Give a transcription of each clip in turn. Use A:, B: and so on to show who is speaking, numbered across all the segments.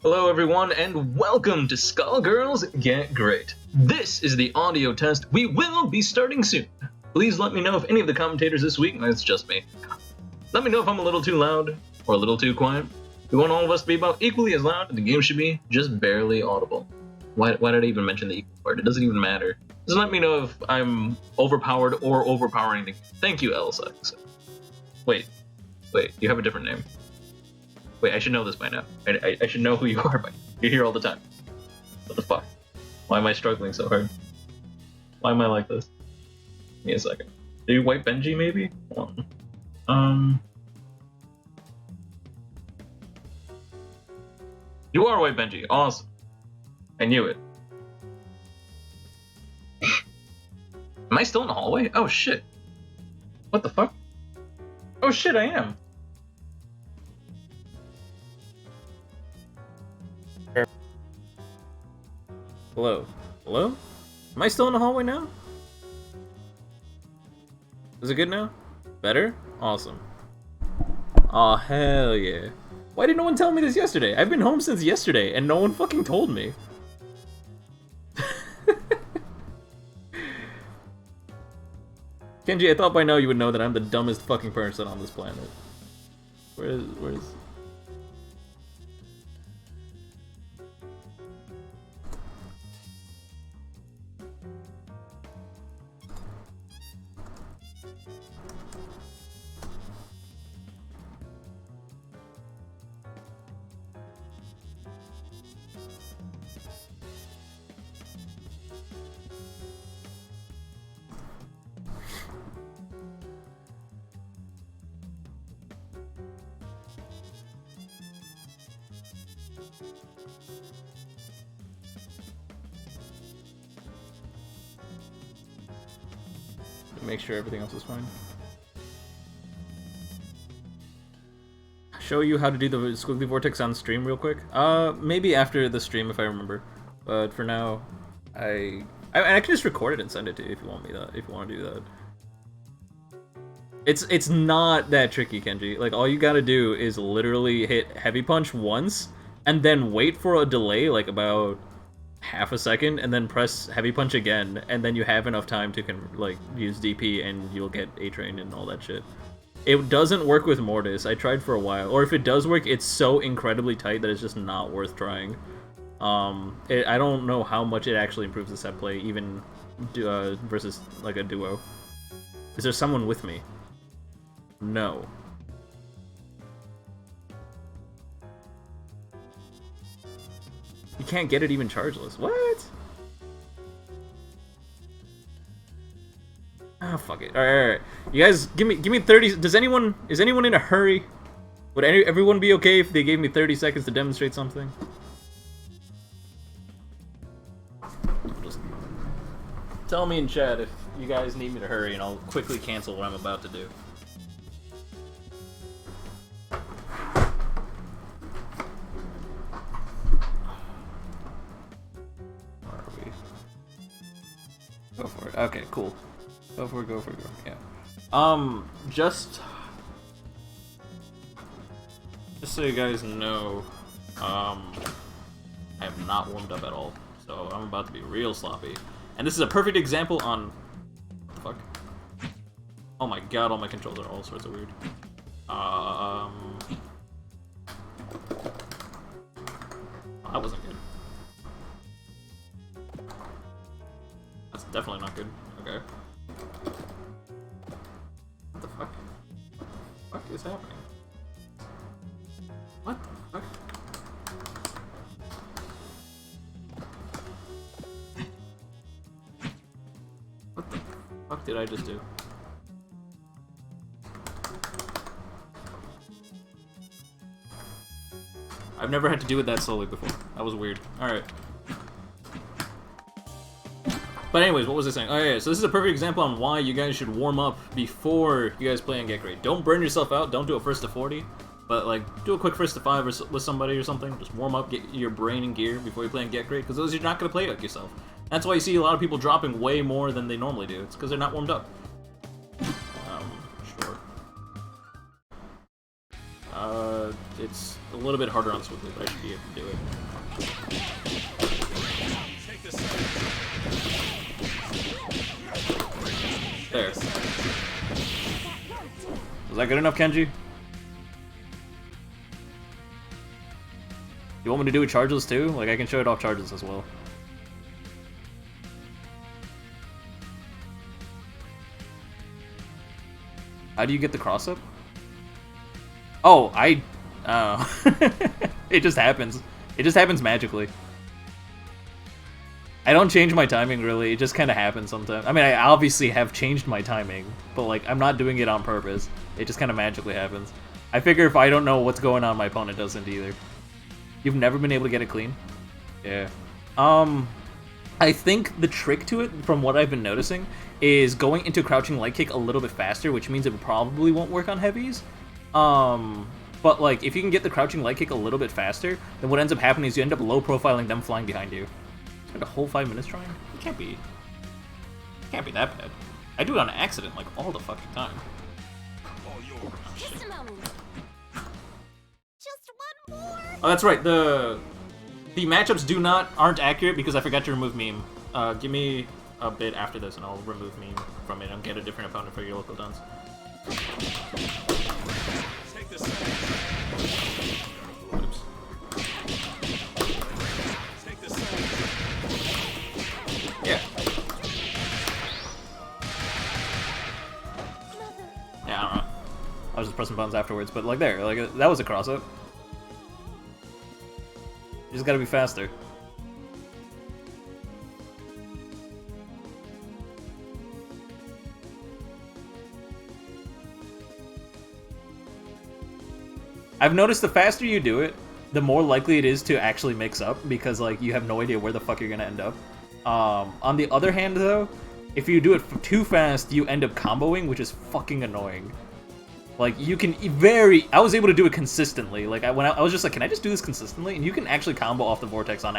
A: Hello everyone and welcome to Skullgirls Get Gr8. This is the audio test we will be starting soon. Please let me know if any of the commentators this week, and it's just me, let me know if I'm a little too loud or a little too quiet. We want all of us to be about equally as loud, and the game should be just barely audible. Why did I even mention the equal part? It doesn't even matter. Just let me know if I'm overpowered or overpowering the game. Thank you, Elsa. Wait, you have a different name. Wait, I should know this by now. I should know who you are by now. You're here all the time. What the fuck? Why am I struggling so hard? Why am I like this? Give me a second. Are you White Benji, maybe? Hold on. You are White Benji. Awesome. I knew it. Am I still in the hallway? Oh shit. What the fuck? Oh shit, I am.
B: Hello? Hello? Am I still in the hallway now? Is it good now? Better? Awesome. Aw, hell yeah. Why did no one tell me this yesterday? I've been home since yesterday, and no one fucking told me. Kenji, I thought by now you would know that I'm the dumbest fucking person on this planet. Where's... Make sure everything else is fine. Show you how to do the squiggly vortex on stream real quick? Maybe after the stream if I remember. But for now, I can just record it and send it to you if you want to do that. It's not that tricky, Kenji. Like, all you gotta do is literally hit heavy punch once, and then wait for a delay, like about half a second, and then press heavy punch again, and then you have enough time to use DP and you'll get A-Train and all that shit. It doesn't work with Mortis. I tried for a while. Or if it does work, it's so incredibly tight that it's just not worth trying. I don't know how much it actually improves the set play, even versus like a duo. Is there someone with me? No. You can't get it even chargeless. What? Ah, fuck it. Alright. You guys, give me 30. Is anyone in a hurry? Would everyone be okay if they gave me 30 seconds to demonstrate something? Just tell me in chat if you guys need me to hurry, and I'll quickly cancel what I'm about to do. Go for it. Okay, cool. Go for it. Yeah. Just so you guys know, I have not warmed up at all, so I'm about to be real sloppy. And this is a perfect example on... What the fuck? Oh my god, all my controls are all sorts of weird. That wasn't good. That's definitely not good. Okay. What the fuck? What the fuck is happening? What the fuck? What the fuck did I just do? I've never had to do it that slowly before. That was weird. Alright. But anyways, what was I saying? Oh yeah, so this is a perfect example on why you guys should warm up before you guys play on Get Gr8. Don't burn yourself out, don't do a first to 40, but like, do a quick first to 5 or with somebody or something. Just warm up, get your brain in gear before you play on Get Gr8, because those you're not going to play like yourself. That's why you see a lot of people dropping way more than they normally do. It's because they're not warmed up. Sure. It's little bit harder on Swiftly, but I should be able to do it. There. Was that good enough, Kenji? You want me to do it chargeless too? Like, I can show it off chargeless as well. How do you get the cross-up? Oh, it just happens. It just happens magically. I don't change my timing, really. It just kind of happens sometimes. I mean, I obviously have changed my timing, but, like, I'm not doing it on purpose. It just kind of magically happens. I figure if I don't know what's going on, my opponent doesn't either. You've never been able to get it clean? Yeah. I think the trick to it, from what I've been noticing, is going into crouching light kick a little bit faster, which means it probably won't work on heavies. But, like, if you can get the crouching light kick a little bit faster, then what ends up happening is you end up low profiling them flying behind you. Spend a whole 5 minutes trying? It can't be that bad. I do it on accident, like, all the fucking time.
C: Just a moment. Just one more.
B: Oh, that's right. The matchups aren't accurate because I forgot to remove meme. Give me a bit after this, and I'll remove meme from it and get a different opponent for your local dons. Take this. Oops. Take this. Yeah. Yeah, I don't know. I was just pressing buttons afterwards, but like there, like that was a cross-up. You just gotta be faster. I've noticed the faster you do it, the more likely it is to actually mix up, because like you have no idea where the fuck you're gonna end up. On the other hand though, if you do it too fast, you end up comboing, which is fucking annoying. Like, you can I was able to do it consistently. Like, I was just like, can I just do this consistently? And you can actually combo off the Vortex on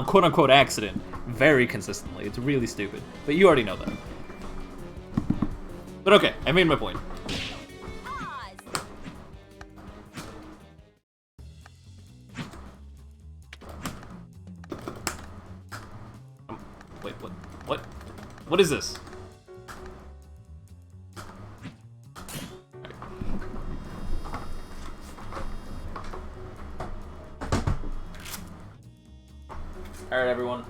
B: quote-unquote accident very consistently. It's really stupid. But you already know that. But okay, I made my point. Wait, what? What is this? Alright, everyone.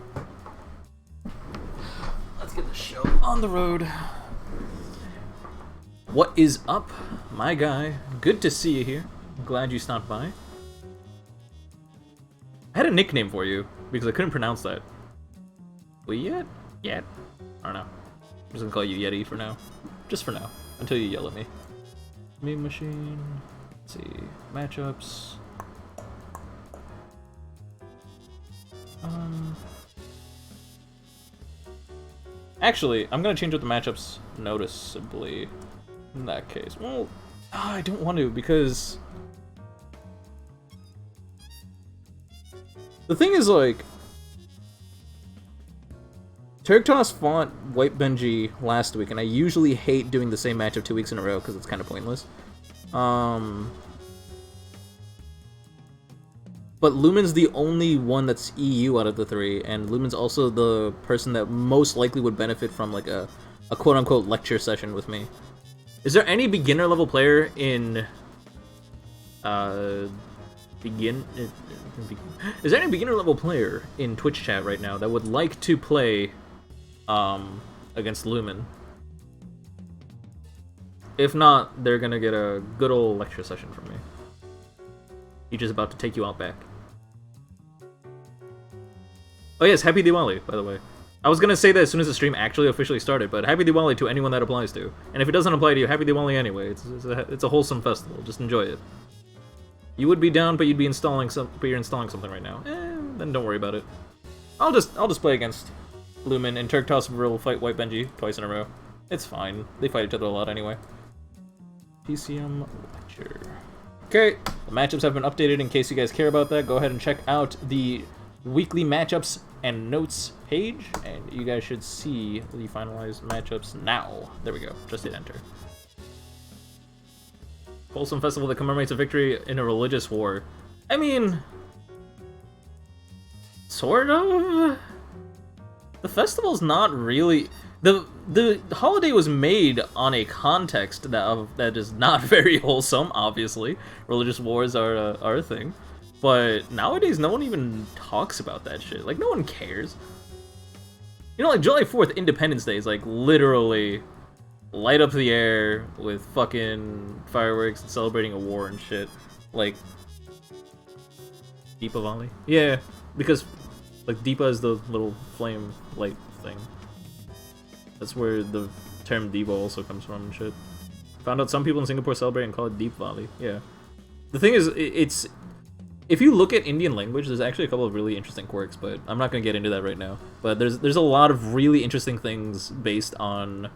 B: Let's get the show on the road. What is up, my guy? Good to see you here. I'm glad you stopped by. I had a nickname for you, because I couldn't pronounce that. Yet? I don't know. I'm just gonna call you Yeti for now. Just for now. Until you yell at me. Meme machine. Let's see. Matchups. Actually, I'm gonna change up the matchups noticeably in that case. Well, I don't want to, because the thing is, like, Turktos fought White Benji last week, and I usually hate doing the same matchup 2 weeks in a row because it's kind of pointless. But Lumen's the only one that's EU out of the three, and Lumen's also the person that most likely would benefit from, like, a quote-unquote lecture session with me. Is there any beginner-level player in... Is there any beginner-level player in Twitch chat right now that would like to play, against Lumen? If not, they're gonna get a good old lecture session from me. He's just about to take you out back. Oh yes, Happy Diwali, by the way. I was gonna say that as soon as the stream actually officially started, but Happy Diwali to anyone that applies to. And if it doesn't apply to you, Happy Diwali anyway. It's a wholesome festival. Just enjoy it. You would be down, but you'd be installing but you're installing something right now. Then don't worry about it. I'll just play against Lumen, and Turktos will fight White Benji twice in a row. It's fine. They fight each other a lot anyway. PCM lecture. Okay, the matchups have been updated. In case you guys care about that, go ahead and check out the weekly matchups and notes page, and you guys should see the finalized matchups now. There we go. Just hit enter. Wholesome festival that commemorates a victory in a religious war. I mean, sort of. The festival's not really the holiday was made on a context that is not very wholesome. Obviously, religious wars are a thing, but nowadays no one even talks about that shit. Like no one cares. You know, like July 4th, Independence Day is like literally light up the air with fucking fireworks and celebrating a war and shit. Like Deepavali? Yeah, because like Deepa is the little flame light thing. That's where the term Diva also comes from and shit. Found out some people in Singapore celebrate and call it Deepavali. Yeah. The thing is, it's if you look at Indian language, there's actually a couple of really interesting quirks, but I'm not gonna get into that right now. But there's a lot of really interesting things based on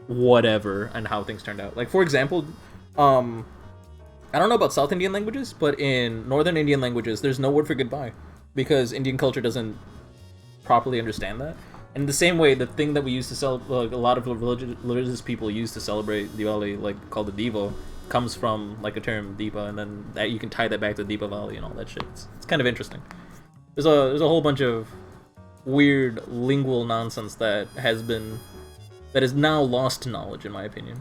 B: whatever and how things turned out. Like for example, I don't know about South Indian languages, but in Northern Indian languages, there's no word for goodbye because Indian culture doesn't properly understand that. In the same way, the thing that we used to celebrate, like, a lot of religious people use to celebrate Diwali, like called the Devo, comes from like a term Deepa, and then that you can tie that back to Deepavali and all that shit. It's kind of interesting. There's a whole bunch of weird lingual nonsense that is now lost to knowledge, in my opinion.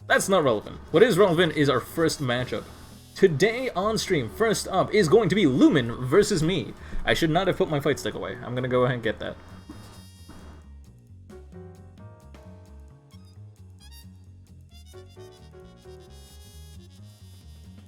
B: That's not relevant. What is relevant is our first matchup. Today on stream, first up is going to be Lumen versus me. I should not have put my fight stick away. I'm gonna go ahead and get that.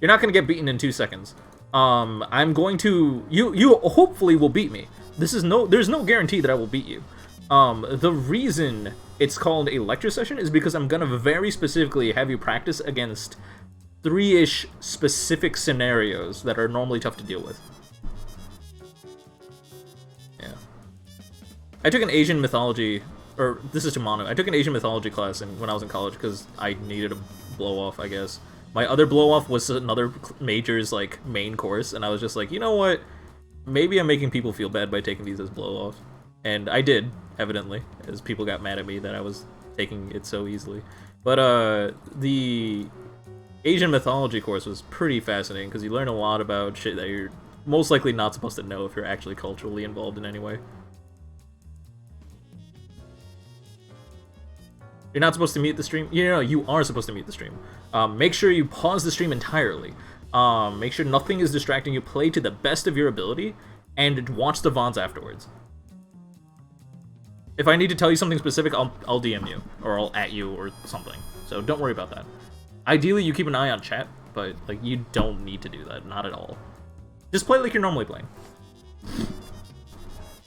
B: You're not gonna get beaten in 2 seconds. I'm going to... You hopefully will beat me. There's no guarantee that I will beat you. The reason it's called a lecture session is because I'm gonna very specifically have you practice against 3-ish specific scenarios that are normally tough to deal with. Yeah. I took an Asian mythology, or this is to Mono. I took an Asian mythology class when I was in college because I needed a blow-off, I guess. My other blow-off was another major's like main course, and I was just like, you know what? Maybe I'm making people feel bad by taking these as blow-offs. And I did, evidently, as people got mad at me that I was taking it so easily. But the Asian mythology course was pretty fascinating because you learn a lot about shit that you're most likely not supposed to know if you're actually culturally involved in any way. You're not supposed to mute the stream? You are supposed to mute the stream. Make sure you pause the stream entirely. Make sure nothing is distracting you. Play to the best of your ability, and watch the VODs afterwards. If I need to tell you something specific, I'll DM you, or I'll at you, or something. So don't worry about that. Ideally, you keep an eye on chat, but like you don't need to do that, not at all. Just play like you're normally playing.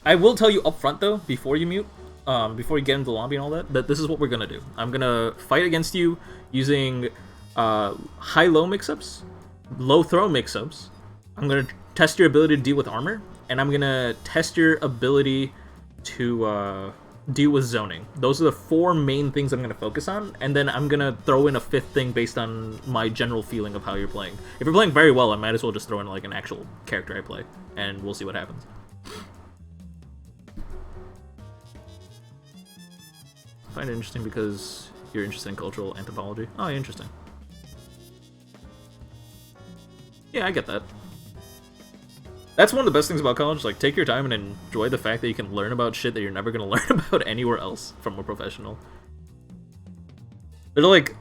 B: I will tell you up front though, before you mute, before you get into the lobby and all that, that this is what we're gonna do. I'm gonna fight against you using high-low mix-ups, low-throw mix-ups. I'm gonna test your ability to deal with armor, and I'm gonna test your ability to deal with zoning. Those are the 4 main things I'm going to focus on, and then I'm going to throw in a 5th thing based on my general feeling of how you're playing. If you're playing very well, I might as well just throw in like an actual character I play, and we'll see what happens. I find it interesting because you're interested in cultural anthropology. Oh, yeah, interesting. Yeah, I get that. That's one of the best things about college, like, take your time and enjoy the fact that you can learn about shit that you're never gonna learn about anywhere else from a professional. But, like,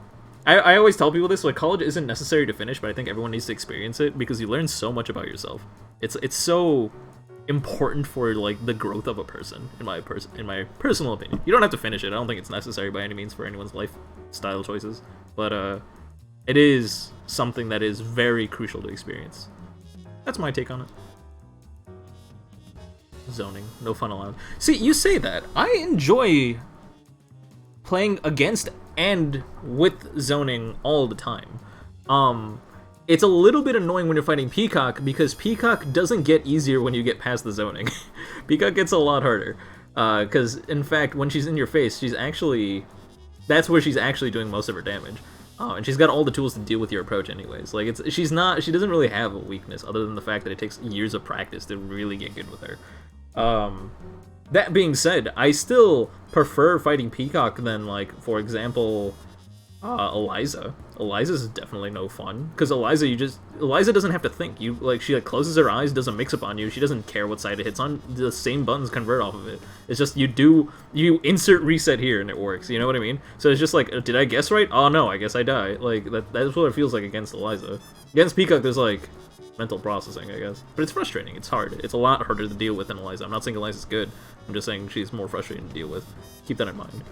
B: I always tell people this, like, college isn't necessary to finish, but I think everyone needs to experience it, because you learn so much about yourself. It's so important for, like, the growth of a person, in my personal opinion. You don't have to finish it, I don't think it's necessary by any means for anyone's lifestyle choices, but, it is something that is very crucial to experience. That's my take on it. Zoning, no fun allowed. See, you say that. I enjoy playing against and with zoning all the time. It's a little bit annoying when you're fighting Peacock, because Peacock doesn't get easier when you get past the zoning. Peacock gets a lot harder. Because, in fact, when she's in your face, that's where she's actually doing most of her damage. And she's got all the tools to deal with your approach anyways. Like, she doesn't really have a weakness, other than the fact that it takes years of practice to really get good with her. That being said, I still prefer fighting Peacock than, like, for example, Eliza. Eliza's definitely no fun because Eliza doesn't have to think. She closes her eyes, does a mix up on you. She doesn't care what side it hits on. The same buttons convert off of it. It's just you insert reset here and it works. You know what I mean? So it's just like, did I guess right? Oh no, I guess I die. Like that's what it feels like against Eliza. Against Peacock, there's like mental processing, I guess. But it's frustrating. It's hard. It's a lot harder to deal with than Eliza. I'm not saying Eliza's good. I'm just saying she's more frustrating to deal with. Keep that in mind.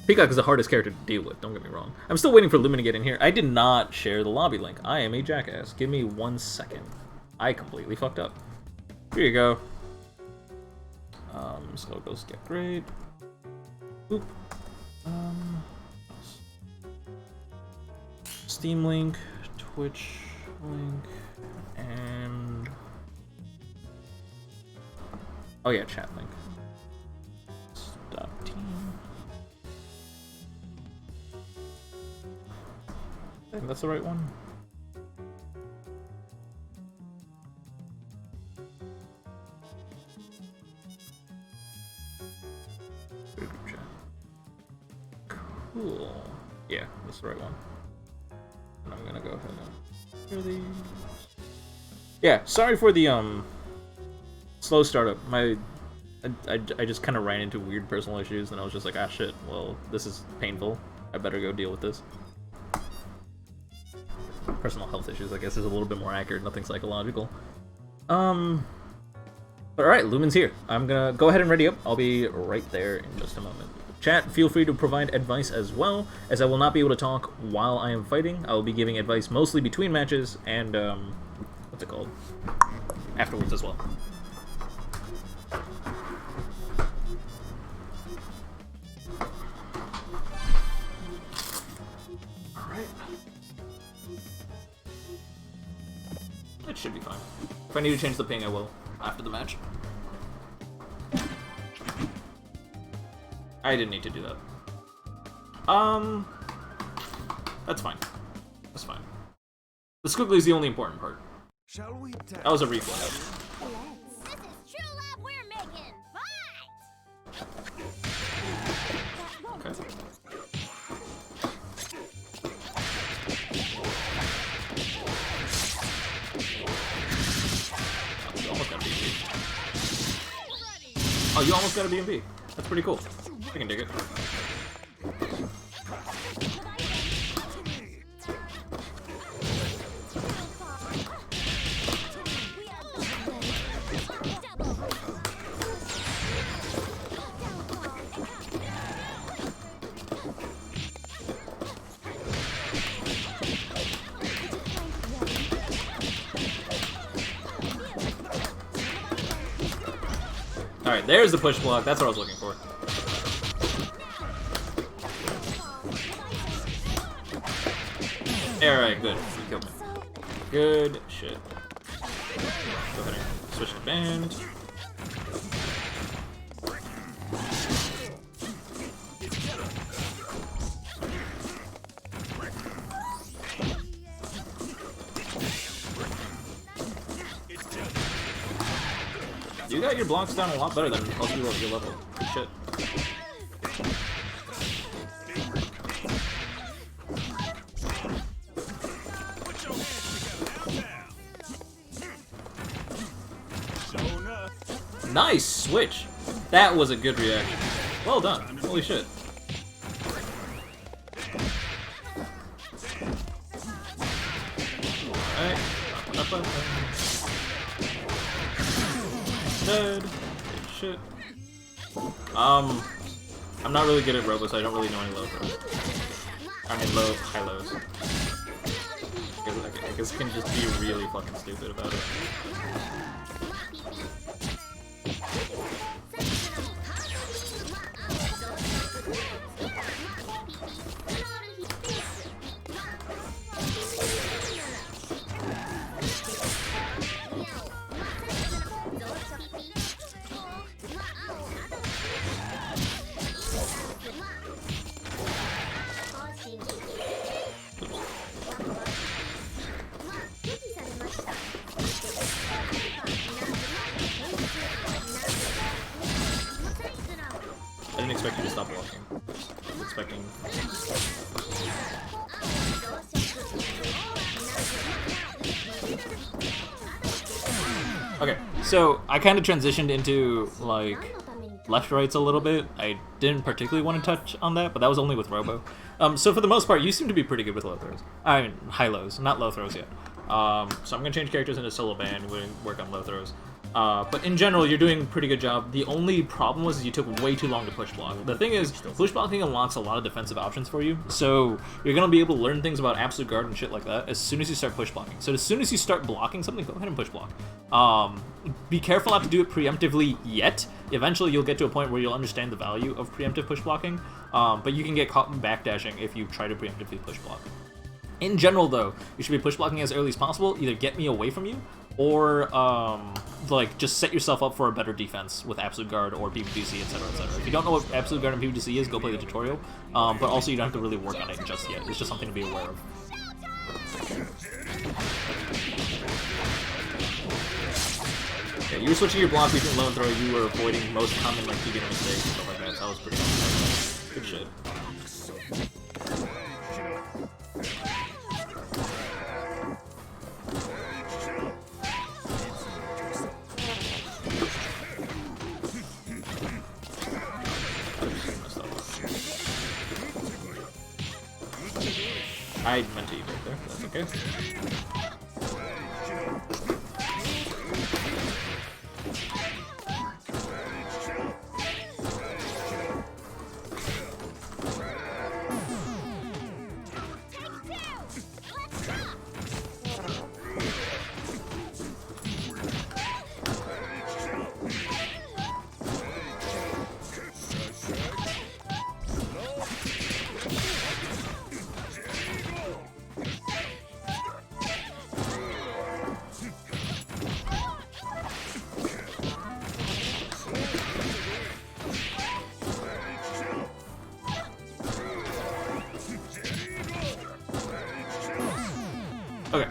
B: Peacock is the hardest character to deal with, don't get me wrong. I'm still waiting for Lumen to get in here. I did not share the lobby link. I am a jackass. Give me 1 second. I completely fucked up. Here you go. Skullgirls Get Gr8. Boop. Steam link, Twitch link, and... oh yeah, chat link. Stop team. I think that's the right one. Group chat. Cool. Yeah, that's the right one. And I'm gonna go ahead and share these. Yeah, sorry for the slow startup. I just kind of ran into weird personal issues, and I was just like, ah shit. Well, this is painful. I better go deal with this. Personal health issues, I guess, is a little bit more accurate. Nothing psychological. Alright, Lumen's here. I'm gonna go ahead and ready up. I'll be right there in just a moment. Chat, feel free to provide advice as well, as I will not be able to talk while I am fighting. I will be giving advice mostly between matches and, what's it called? Afterwards as well. It should be fine. If I need to change the ping, I will after the match. I didn't need to do that. That's fine. That's fine. The squiggly is the only important part.
C: Shall we
B: that was a reflex.
D: This is true love we're making. Fight!
B: Okay. Oh, you almost got a B&B. That's pretty cool. I can dig it. Alright, there's the push block. That's what I was looking for. Alright, good. You killed me. Good shit. Go ahead and switch to band. You got your blocks down a lot better than most people at your level. Good shit. Nice switch! That was a good reaction. Well done. Holy shit. Alright. Dead. Good shit. I'm not really good at robo, so I don't really know any low throws. I mean high lows. I guess I can just be really fucking stupid about it. I didn't expect you to stop walking. was expecting. Okay, so I kind of transitioned into like left rights a little bit. I didn't particularly want to touch on that, but that was only with Robo. So for the most part, you seem to be pretty good with low throws. I mean, high lows, not low throws yet. So I'm gonna change characters into solo ban. We're gonna work on low throws. But in general, you're doing a pretty good job. The only problem was you took way too long to push block. The thing is, push blocking unlocks a lot of defensive options for you, so you're going to be able to learn things about absolute guard and shit like that as soon as you start push blocking. So as soon as you start blocking something, go ahead and push block. Be careful not to do it preemptively yet. Eventually, you'll get to a point where you'll understand the value of preemptive push blocking, but you can get caught in backdashing if you try to preemptively push block. In general, though, you should be push blocking as early as possible. Either get me away from you, or like just set yourself up for a better defense with Absolute Guard or PvDC, etc., etc. If you don't know what Absolute Guard and PvDC is, go play the tutorial. But also, you don't have to really work on it just yet. It's just something to be aware of. Okay, you were switching your block between low and throw. You were avoiding most common like beginner mistakes and stuff like that. So that was pretty good. Good shit. I meant to eat right there, that's okay. Okay,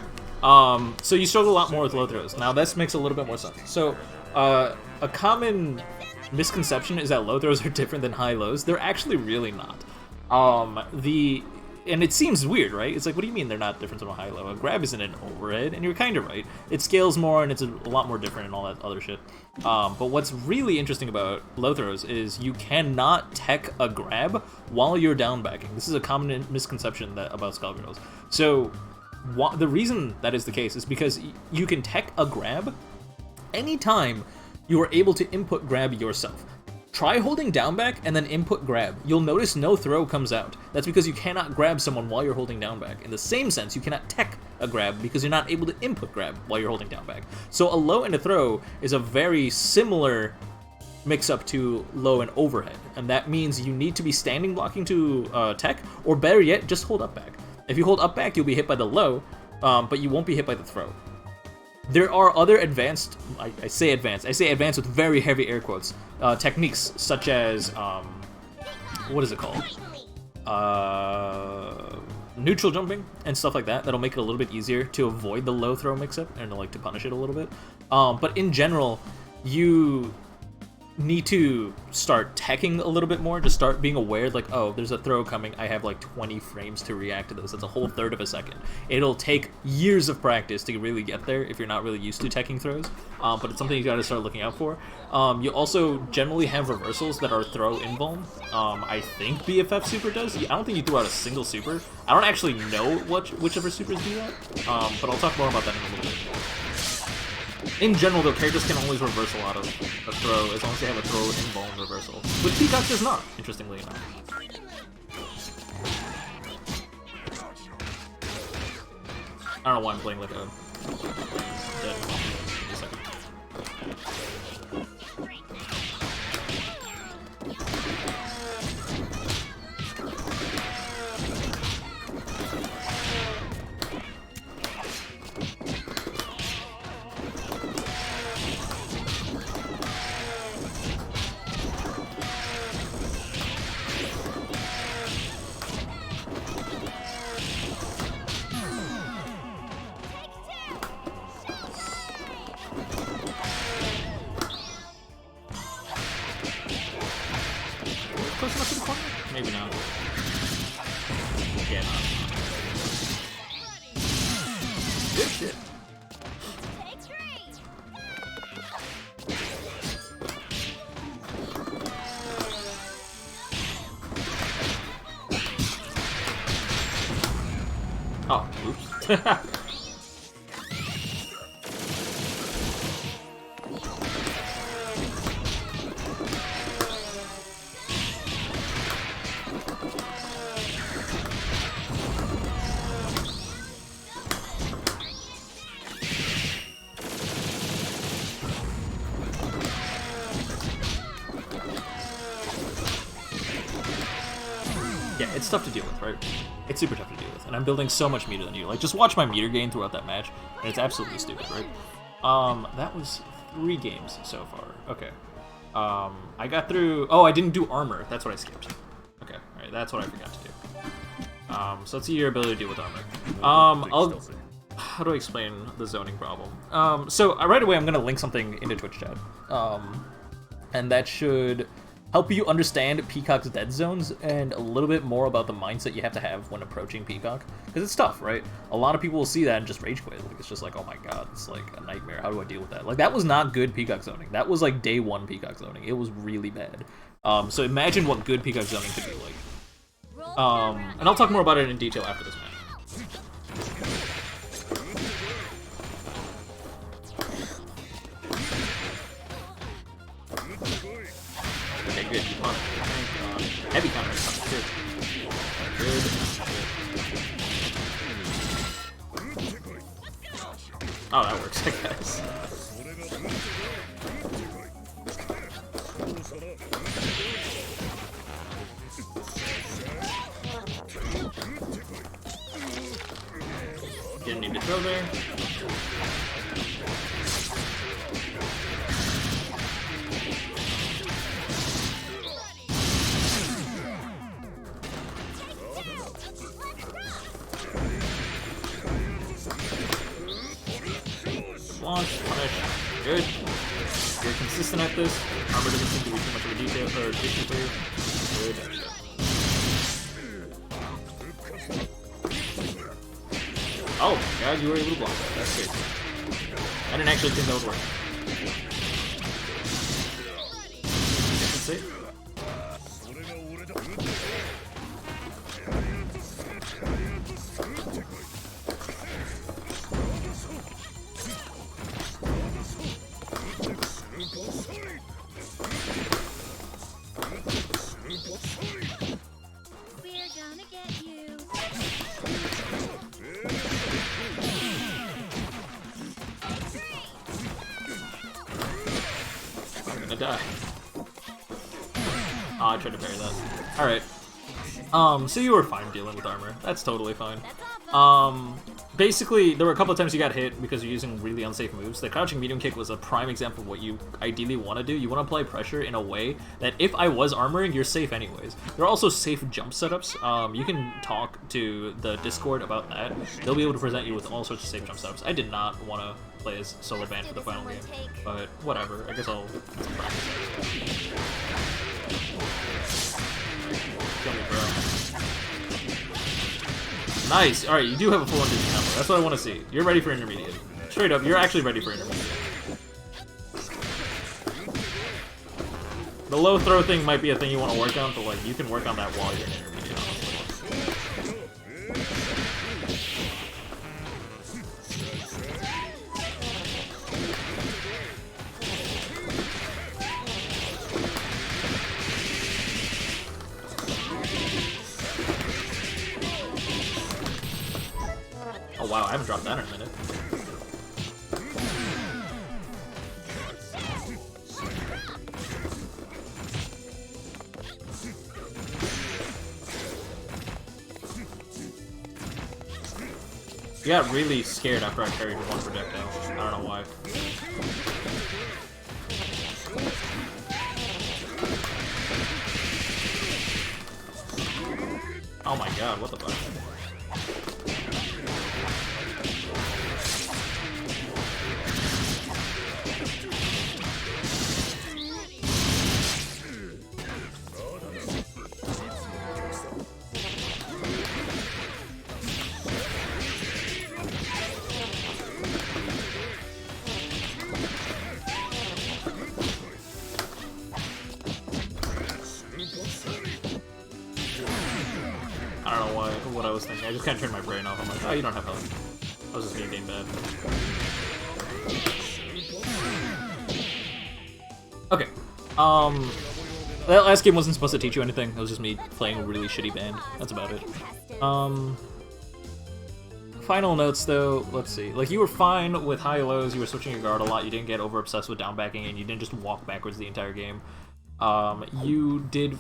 B: so you struggle a lot more with low throws. Now this makes a little bit more sense. So, a common misconception is that low throws are different than high lows. They're actually really not. And it seems weird, right? It's like, what do you mean they're not different from a high low? A grab isn't an overhead, and you're kind of right. It scales more, and it's a lot more different and all that other shit. But what's really interesting about low throws is you cannot tech a grab while you're down backing. This is a common misconception about Skullgirls. So, the reason that is the case is because you can tech a grab anytime you are able to input grab yourself. Try holding down back and then input grab. You'll notice no throw comes out. That's because you cannot grab someone while you're holding down back. In the same sense, you cannot tech a grab because you're not able to input grab while you're holding down back. So a low and a throw is a very similar mix-up to low and overhead. And that means you need to be standing blocking to tech, or better yet, just hold up back. If you hold up back, you'll be hit by the low, but you won't be hit by the throw. There are other advanced, I say advanced with very heavy air quotes, techniques such as, what is it called? Neutral jumping and stuff like that. That'll make it a little bit easier to avoid the low throw mix-up and like to punish it a little bit. But in general, you need to start teching a little bit more, to start being aware, like, oh, there's a throw coming, I have like 20 frames to react to this. That's a whole third of a second. It'll take years of practice to really get there if you're not really used to teching throws, but it's something you gotta start looking out for. You also generally have reversals that are throw invuln. I think BFF super does. I don't think you threw out a single super. I don't actually know which of her supers do that, but I'll talk more about that in a little bit. In general, though, characters can always reversal out of a throw as long as they have a throw invuln reversal, which Peacock does not, interestingly enough. I don't know why I'm playing like a dead monkey. Give me a second. close enough to the corner? Maybe not. Yeah, not. Good shit.
D: Take 3.
B: Oh, oops. Yeah, it's tough to deal with, right? It's super tough to deal with, and I'm building so much meter than you. Like, just watch my meter gain throughout that match, and it's absolutely stupid, right? That was 3 games so far. Okay. I got through... Oh, I didn't do armor. That's what I skipped. Okay, alright, that's what I forgot to do. So let's see your ability to deal with armor. How do I explain the zoning problem? So right away I'm gonna link something into Twitch chat. And that should help you understand Peacock's dead zones and a little bit more about the mindset you have to have when approaching Peacock. Because it's tough, right? A lot of people will see that and just rage quit. Like, it's just like, oh my god, it's like a nightmare. How do I deal with that? Like, that was not good Peacock zoning. That was like day 1 Peacock zoning. It was really bad. So imagine what good Peacock zoning could be like. And I'll talk more about it in detail after this match. Okay, good. You punished. Thank God. Heavy counter. Good. Good. Oh, that works, I guess. Didn't need to throw there. Launch, punish, good. You're consistent at this. Armor doesn't seem to be too much of a detail or issue for you. Good. Oh my god, you were able to block that. That's good. I didn't actually think that would work. That's it.
D: We're gonna get you.
B: I'm gonna die. Oh, I tried to parry that. Alright. So you were fine dealing with armor. That's totally fine. Basically, there were a couple of times you got hit because you're using really unsafe moves. The crouching medium kick was a prime example of what you ideally want to do. You want to apply pressure in a way that if I was armoring, you're safe anyways. There are also safe jump setups. You can talk to the Discord about that. They'll be able to present you with all sorts of safe jump setups. I did not want to play as solo band for the final game, but whatever. I guess I'll practice. Kill me, bro. Nice! Alright, you do have a full 150 combo. That's what I want to see. You're ready for intermediate. Straight up, you're actually ready for intermediate. The low throw thing might be a thing you want to work on, but like, you can work on that while you're in intermediate, honestly. Oh wow, I haven't dropped that in a minute. You got really scared after I carried one projectile. I don't know why. Oh my god, what the fuck? I don't know what I was thinking. I just kind of turned my brain off. I'm like, oh, you don't have health. I was just being bad. Okay. That last game wasn't supposed to teach you anything. It was just me playing a really shitty band. That's about it. Final notes, though. Let's see. Like, you were fine with high lows. You were switching your guard a lot. You didn't get over obsessed with down backing, and you didn't just walk backwards the entire game. You did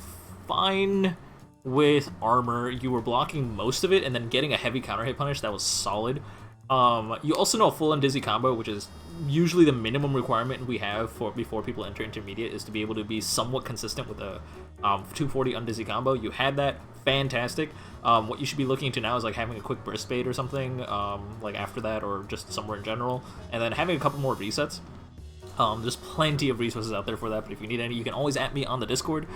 B: fine with armor. You were blocking most of it, and then getting a heavy counter hit punish. That was solid. You also know a full undizzy combo, which is usually the minimum requirement we have for before people enter intermediate, is to be able to be somewhat consistent with a 240 undizzy combo. You had that. Fantastic. What you should be looking into now is like having a quick burst bait or something, like after that, or just somewhere in general, and then having a couple more resets. There's plenty of resources out there for that, but if you need any, you can always at me on the Discord.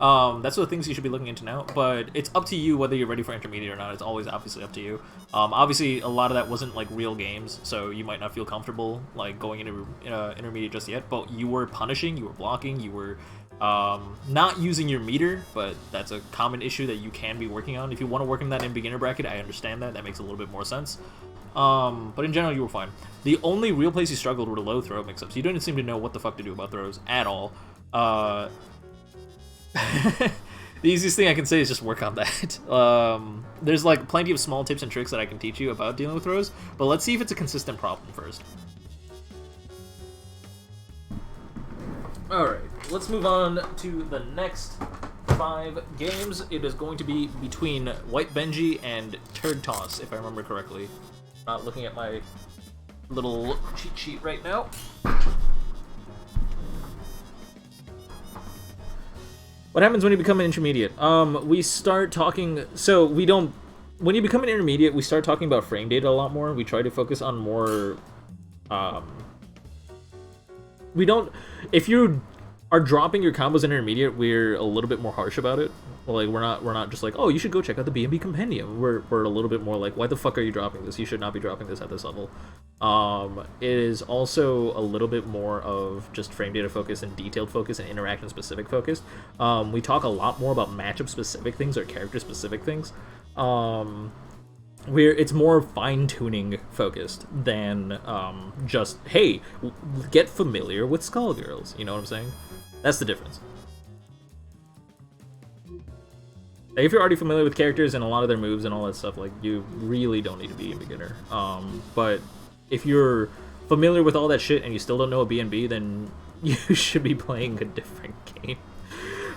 B: That's the things you should be looking into now, but it's up to you whether you're ready for intermediate or not. It's always obviously up to you. Obviously, a lot of that wasn't like real games, so you might not feel comfortable like going into intermediate just yet, but you were punishing, you were blocking, you were not using your meter, but that's a common issue that you can be working on. If you want to work in that in beginner bracket, I understand that. That makes a little bit more sense. But in general, you were fine. The only real place you struggled were the low throw mix-ups. You didn't seem to know what the fuck to do about throws at all. The easiest thing I can say is just work on that. There's like plenty of small tips and tricks that I can teach you about dealing with throws, but let's see if it's a consistent problem first. Alright, let's move on to the next 5 games. It is going to be between White Benji and Turd Toss, if I remember correctly. Not looking at my little cheat sheet right now. What happens when you become an intermediate? We start talking, so we don't, when you become an intermediate, we start talking about frame data a lot more. We try to focus on more, we don't, if you are dropping your combos in intermediate, we're a little bit more harsh about it. Like, we're not just like, oh, you should go check out the B&B Compendium. We're a little bit more like, why the fuck are you dropping this? You should not be dropping this at this level. It is also a little bit more of just frame data focus and detailed focus and interaction specific focus. We talk a lot more about matchup specific things or character specific things. It's more fine-tuning focused than just, hey, get familiar with Skullgirls. You know what I'm saying? That's the difference. If you're already familiar with characters and a lot of their moves and all that stuff, like, you really don't need to be a beginner. But if you're familiar with all that shit and you still don't know a B&B, then you should be playing a different game.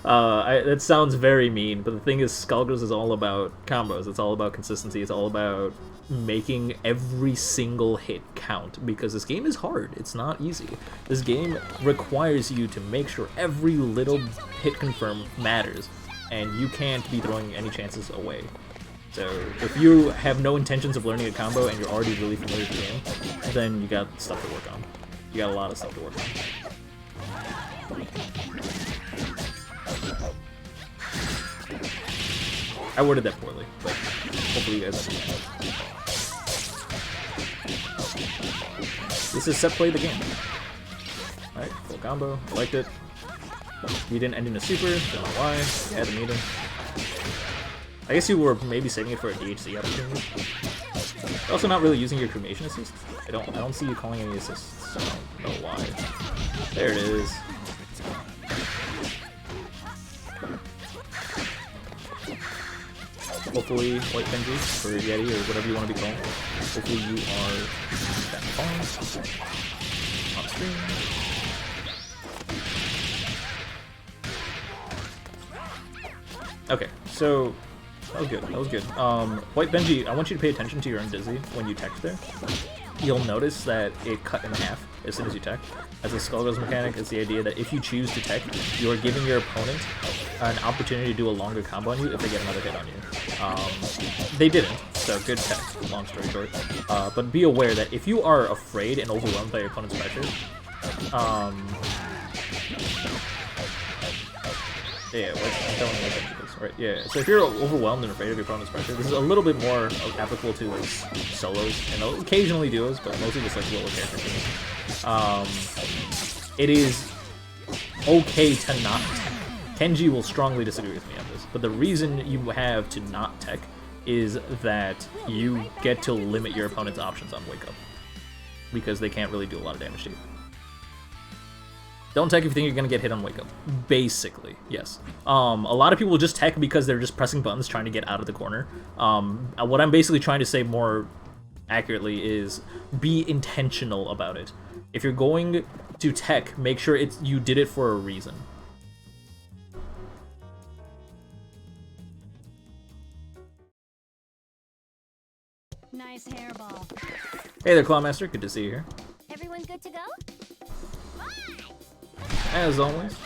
B: That sounds very mean, but the thing is, Skullgirls is all about combos. It's all about consistency. It's all about making every single hit count, because this game is hard. It's not easy. This game requires you to make sure every little hit confirm matters, and you can't be throwing any chances away. So if you have no intentions of learning a combo and you're already really familiar with the game, then you got stuff to work on. You got a lot of stuff to work on. I worded that poorly, but hopefully you guys understand. This is set play the game. Alright, full combo. I liked it. You didn't end in a super, don't know why. You had the meter. I guess you were maybe saving it for a DHC opportunity. You're also not really using your cremation assist. I don't see you calling any assists, so I don't know why. There it is. Hopefully, White Benji, or Yeti, or whatever you want to be called. Hopefully you are that far on screen. Okay, so that was good. That was good. White Benji, I want you to pay attention to your undizzy when you tech there. You'll notice that it cut in half as soon as you tech. As a Skullgirls mechanic, it's the idea that if you choose to tech, you are giving your opponent an opportunity to do a longer combo on you if they get another hit on you. They didn't, so good tech, long story short. But be aware that if you are afraid and overwhelmed by your opponent's pressure, yeah, I'm telling you this, right? Yeah, so if you're overwhelmed and afraid of your opponent's pressure, this is a little bit more applicable to like solos and occasionally duos, but mostly just like little character teams. It is okay to not tech. Kenji will strongly disagree with me on this, but the reason you have to not tech is that you get to limit your opponent's options on Wake Up, because they can't really do a lot of damage to you. Don't tech if you think you're gonna get hit on Wake Up. Basically, yes. A lot of people just tech because they're just pressing buttons trying to get out of the corner. What I'm basically trying to say more accurately is be intentional about it. If you're going to tech, make sure you did it for a reason.
D: Nice hairball.
B: Hey there, Clawmaster. Good to see you here.
D: Everyone good to go?
B: As always.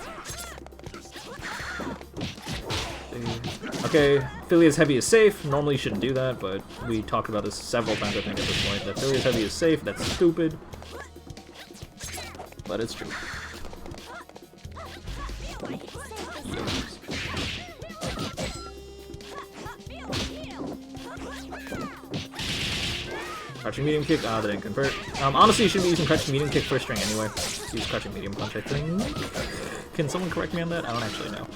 B: Okay, Philia's Heavy is safe. Normally you shouldn't do that, but we talked about this several times, I think, at this point. That Philia's Heavy is safe. That's stupid. But it's true. Crouching medium kick, that didn't convert. Honestly, you should be using crouching medium kick first string anyway. Use crouching medium punch, I think. Can someone correct me on that? I don't actually know.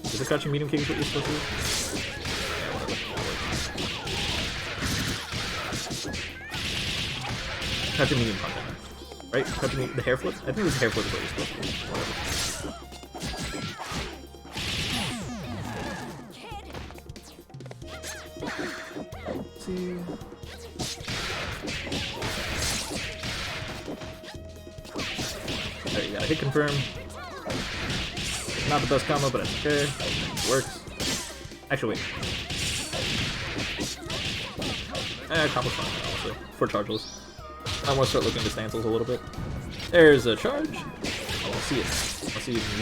B: Is it crouching medium kick is what you're supposed to do? Yeah, whatever. Crouching medium punch, right? Crouching the hair flip? I think this hair flip is what you're supposed to do. Whatever. Let's see. There you go, hit confirm. Not the best combo, but it's okay. It works. Actually, wait. Combo's fine, honestly. For chargeless. I want to start looking at the stancels a little bit. There's a charge. I want to see it. I want to see it in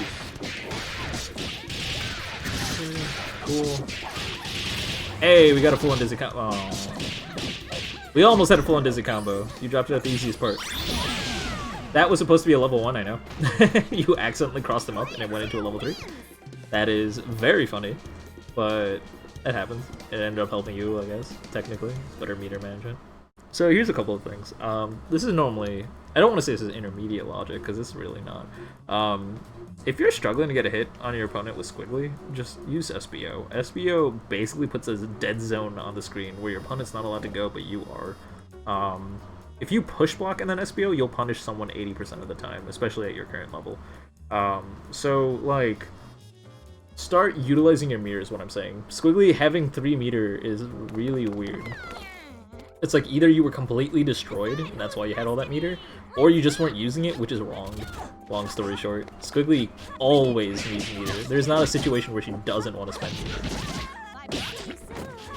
B: use. Cool. Hey, we got a full-on dizzy combo. Oh. We almost had a full-on dizzy combo. You dropped it at the easiest part. That was supposed to be a level 1, I know. You accidentally crossed them up and it went into a level 3. That is very funny, but it happens. It ended up helping you, I guess, technically. It's better meter management. So here's a couple of things. This is normally... I don't want to say this is intermediate logic, because it's really not. If you're struggling to get a hit on your opponent with Squiggly, just use SBO. SBO basically puts a dead zone on the screen where your opponent's not allowed to go, but you are. If you push block and then SBO, you'll punish someone 80% of the time, especially at your current level. So, like, start utilizing your meter is what I'm saying. Squiggly having 3 meter is really weird. It's like either you were completely destroyed, and that's why you had all that meter, or you just weren't using it, which is wrong. Long story short. Squiggly always needs meter. There's not a situation where she doesn't want to spend meter.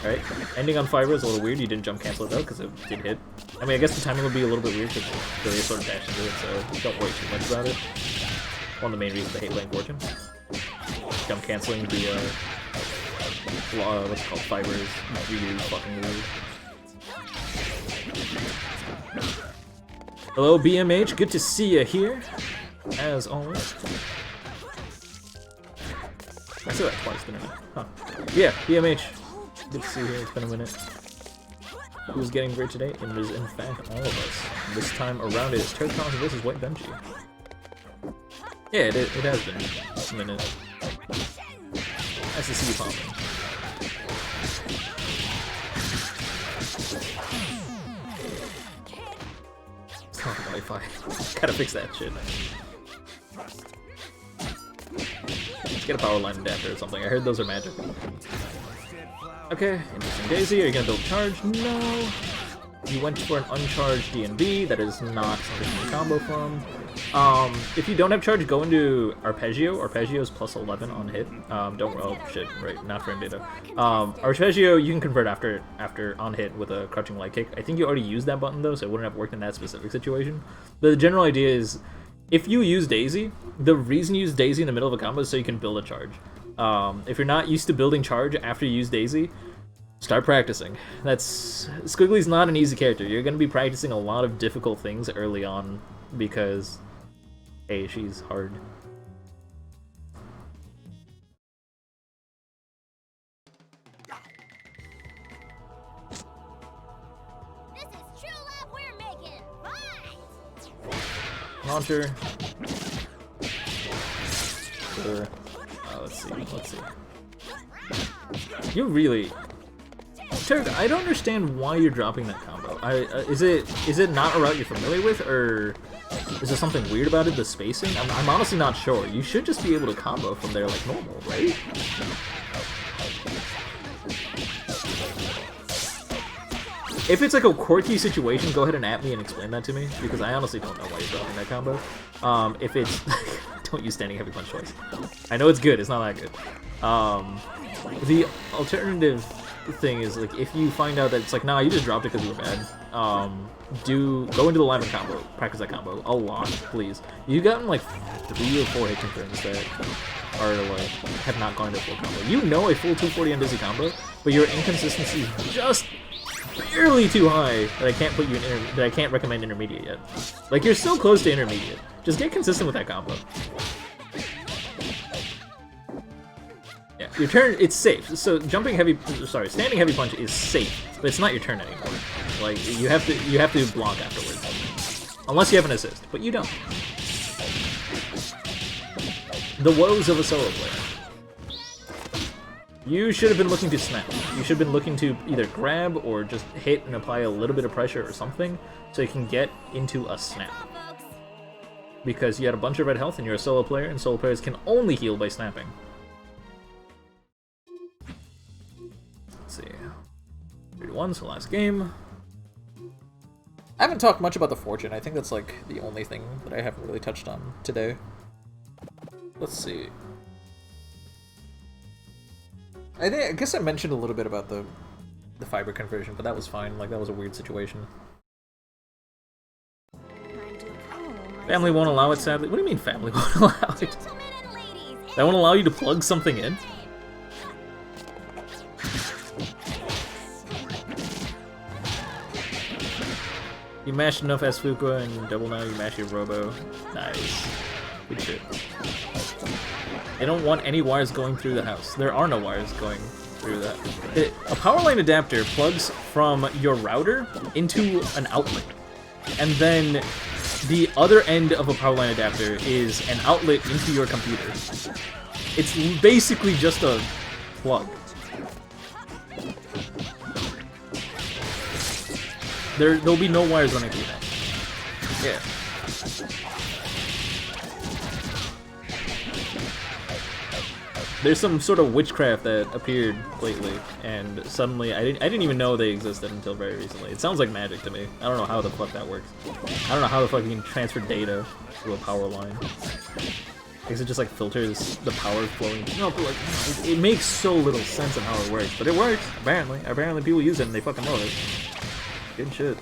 B: Alright, ending on Fiber is a little weird. You didn't jump cancel it though, because it did hit. I mean, I guess the timing would be a little bit weird, because Philea sort of dashed into it, so don't worry too much about it. One of the main reasons I hate playing Fortune. Jump canceling the, what's it called, Fiber is really fucking weird. Hello, BMH. Good to see you here, as always. I said that twice, didn't I? Huh. Yeah, BMH. Good to see you here. It's been a minute. Who's getting great today? It is, in fact, all of us. This time around, it is Turtcon versus White Benchy. Yeah, it has been a minute. Nice to see you popping. Oh, Wi-Fi. Gotta fix that shit. Let's get a power line adapter or something. I heard those are magic. Okay, interesting. Daisy, are you gonna build charge? No. You went for an uncharged DNB. That is not something to combo from. If you don't have charge, go into Arpeggio. Arpeggio is plus 11 on hit. Oh shit, right, not frame data. Arpeggio, you can convert after on hit with a crouching light kick. I think you already used that button though, so it wouldn't have worked in that specific situation. But the general idea is, if you use Daisy, the reason you use Daisy in the middle of a combo is so you can build a charge. If you're not used to building charge after you use Daisy, start practicing. Squiggly's not an easy character. You're going to be practicing a lot of difficult things early on because, hey, she's hard.
D: This is true love we're making. Fight!
B: Launcher. Sure. Let's see. You really... Turk, I don't understand why you're dropping that combo. Is it not a route you're familiar with, or is there something weird about it, the spacing? I'm honestly not sure. You should just be able to combo from there like normal, right? If it's like a quirky situation, go ahead and at me and explain that to me, because I honestly don't know why you're dropping that combo. If it's... don't use standing heavy punch twice. I know it's good, it's not that good. The alternative thing is, like, if you find out that it's like, nah, you just dropped it because you were bad, go into the live and combo, practice that combo a lot, please. You've gotten like 3 or 4 hit confirms that are like, have not gone into full combo. You know a full 240 on Dizzy combo, but your inconsistency is just barely too high that I can't put you in that I can't recommend intermediate yet. Like, you're so close to intermediate. Just get consistent with that combo. Yeah, your turn, it's safe. So standing heavy punch is safe, but it's not your turn anymore. Like, you have to block afterwards. Unless you have an assist, but you don't. The woes of a solo player. You should have been looking to snap. You should have been looking to either grab or just hit and apply a little bit of pressure or something so you can get into a snap. Because you had a bunch of red health and you're a solo player, and solo players can only heal by snapping. Let's see. 3-1, so last game. I haven't talked much about the Fortune. I think that's like the only thing that I haven't really touched on today. Let's see. I guess I mentioned a little bit about the fiber conversion, but that was fine. Like, that was a weird situation. Family won't allow it, sadly. What do you mean family won't allow it? They won't allow you to plug something in? You mashed enough Asfuka and double now you mash your Robo. Nice. Good shit. They don't want any wires going through the house. There are no wires going through that. A power line adapter plugs from your router into an outlet. And then the other end of a power line adapter is an outlet into your computer. It's basically just a plug. There'll be no wires running through that. Yeah. There's some sort of witchcraft that appeared lately, and suddenly I didn't even know they existed until very recently. It sounds like magic to me. I don't know how the fuck that works. I don't know how the fuck you can transfer data to a power line. Because it just like filters the power flowing. No, but like it makes so little sense on how it works, but it works apparently. Apparently people use it and they fucking love it. Good shit.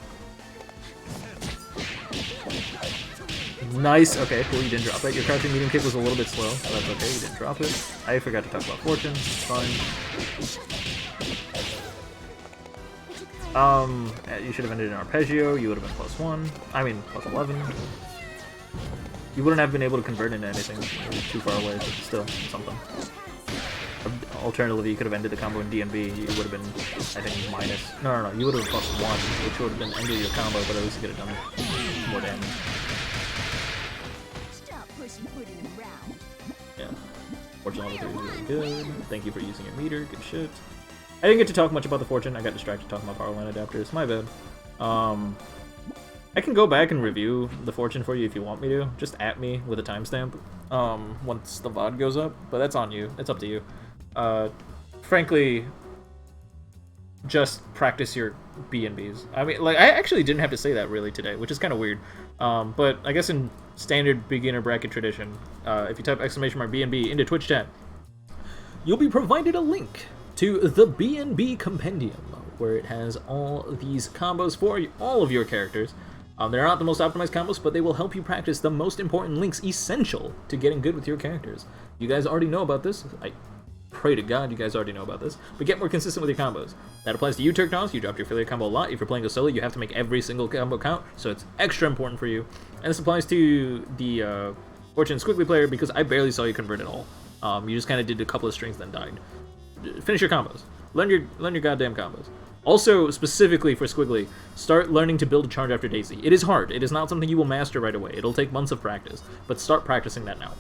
B: Nice. Okay, cool. You didn't drop it. Your crouching medium kick was a little bit slow, but that's okay. You didn't drop it. I forgot to talk about Fortune. It's fine. You should have ended in Arpeggio. You would have been +1. I mean, +11. You wouldn't have been able to convert into anything. It was too far away, but still, something. Alternatively, you could have ended the combo in DNB. You would have been, I think, minus. No. You would have been +1, which would have been ended your combo, but at least you could have done more damage. Yeah. Fortune level 3 is really good. Thank you for using your meter. Good shit. I didn't get to talk much about the Fortune. I got distracted talking about power line adapters. My bad. I can go back and review the Fortune for you if you want me to. Just at me with a timestamp once the VOD goes up. But that's on you. It's up to you. Frankly, just practice your B&Bs. I mean, like, I actually didn't have to say that really today, which is kind of weird. But I guess in standard beginner bracket tradition, if you type !B&B into Twitch chat, you'll be provided a link to the B&B Compendium, where it has all these combos for all of your characters. They're not the most optimized combos, but they will help you practice the most important links essential to getting good with your characters. You guys already know about this. I pray to God you guys already know about this. But get more consistent with your combos. That applies to you, Turknos. You dropped your affiliate combo a lot. If you're playing a solo, you have to make every single combo count, so it's extra important for you. And this applies to the Fortune Squiggly player, because I barely saw you convert at all. You just kind of did a couple of strings, then died. Finish your combos. Learn your goddamn combos. Also, specifically for Squiggly, start learning to build a charge after Daisy. It is hard. It is not something you will master right away. It'll take months of practice, but start practicing that now.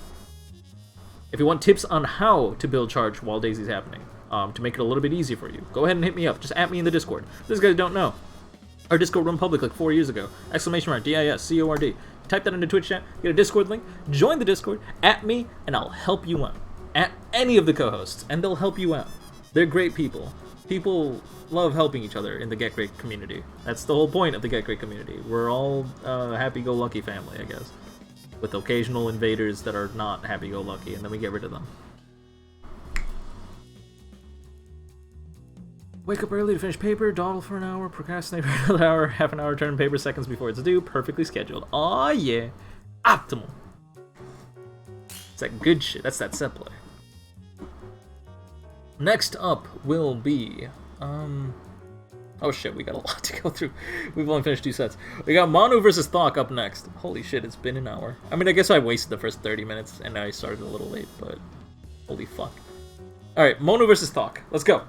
B: If you want tips on how to build charge while Daisy's happening, to make it a little bit easier for you. Go ahead and hit me up. Just at me in the Discord. These guys don't know. Our Discord went public like 4 years ago. !DISCORD. Type that into Twitch chat, get a Discord link, join the Discord, at me, and I'll help you out. At any of the co-hosts, and they'll help you out. They're great people. People love helping each other in the Get Great community. That's the whole point of the Get Great community. We're all a happy-go-lucky family, I guess. With occasional invaders that are not happy-go-lucky, and then we get rid of them. Wake up early to finish paper, dawdle for an hour, procrastinate for another hour, half an hour, turn paper seconds before it's due, perfectly scheduled. Aw, yeah. Optimal. It's that good shit. That's that set play. Next up will be, oh shit, we got a lot to go through. We've only finished 2 sets. We got Manu versus Thok up next. Holy shit, it's been an hour. I mean, I guess I wasted the first 30 minutes, and I started a little late, but holy fuck. Alright, Manu versus Thok. Let's go.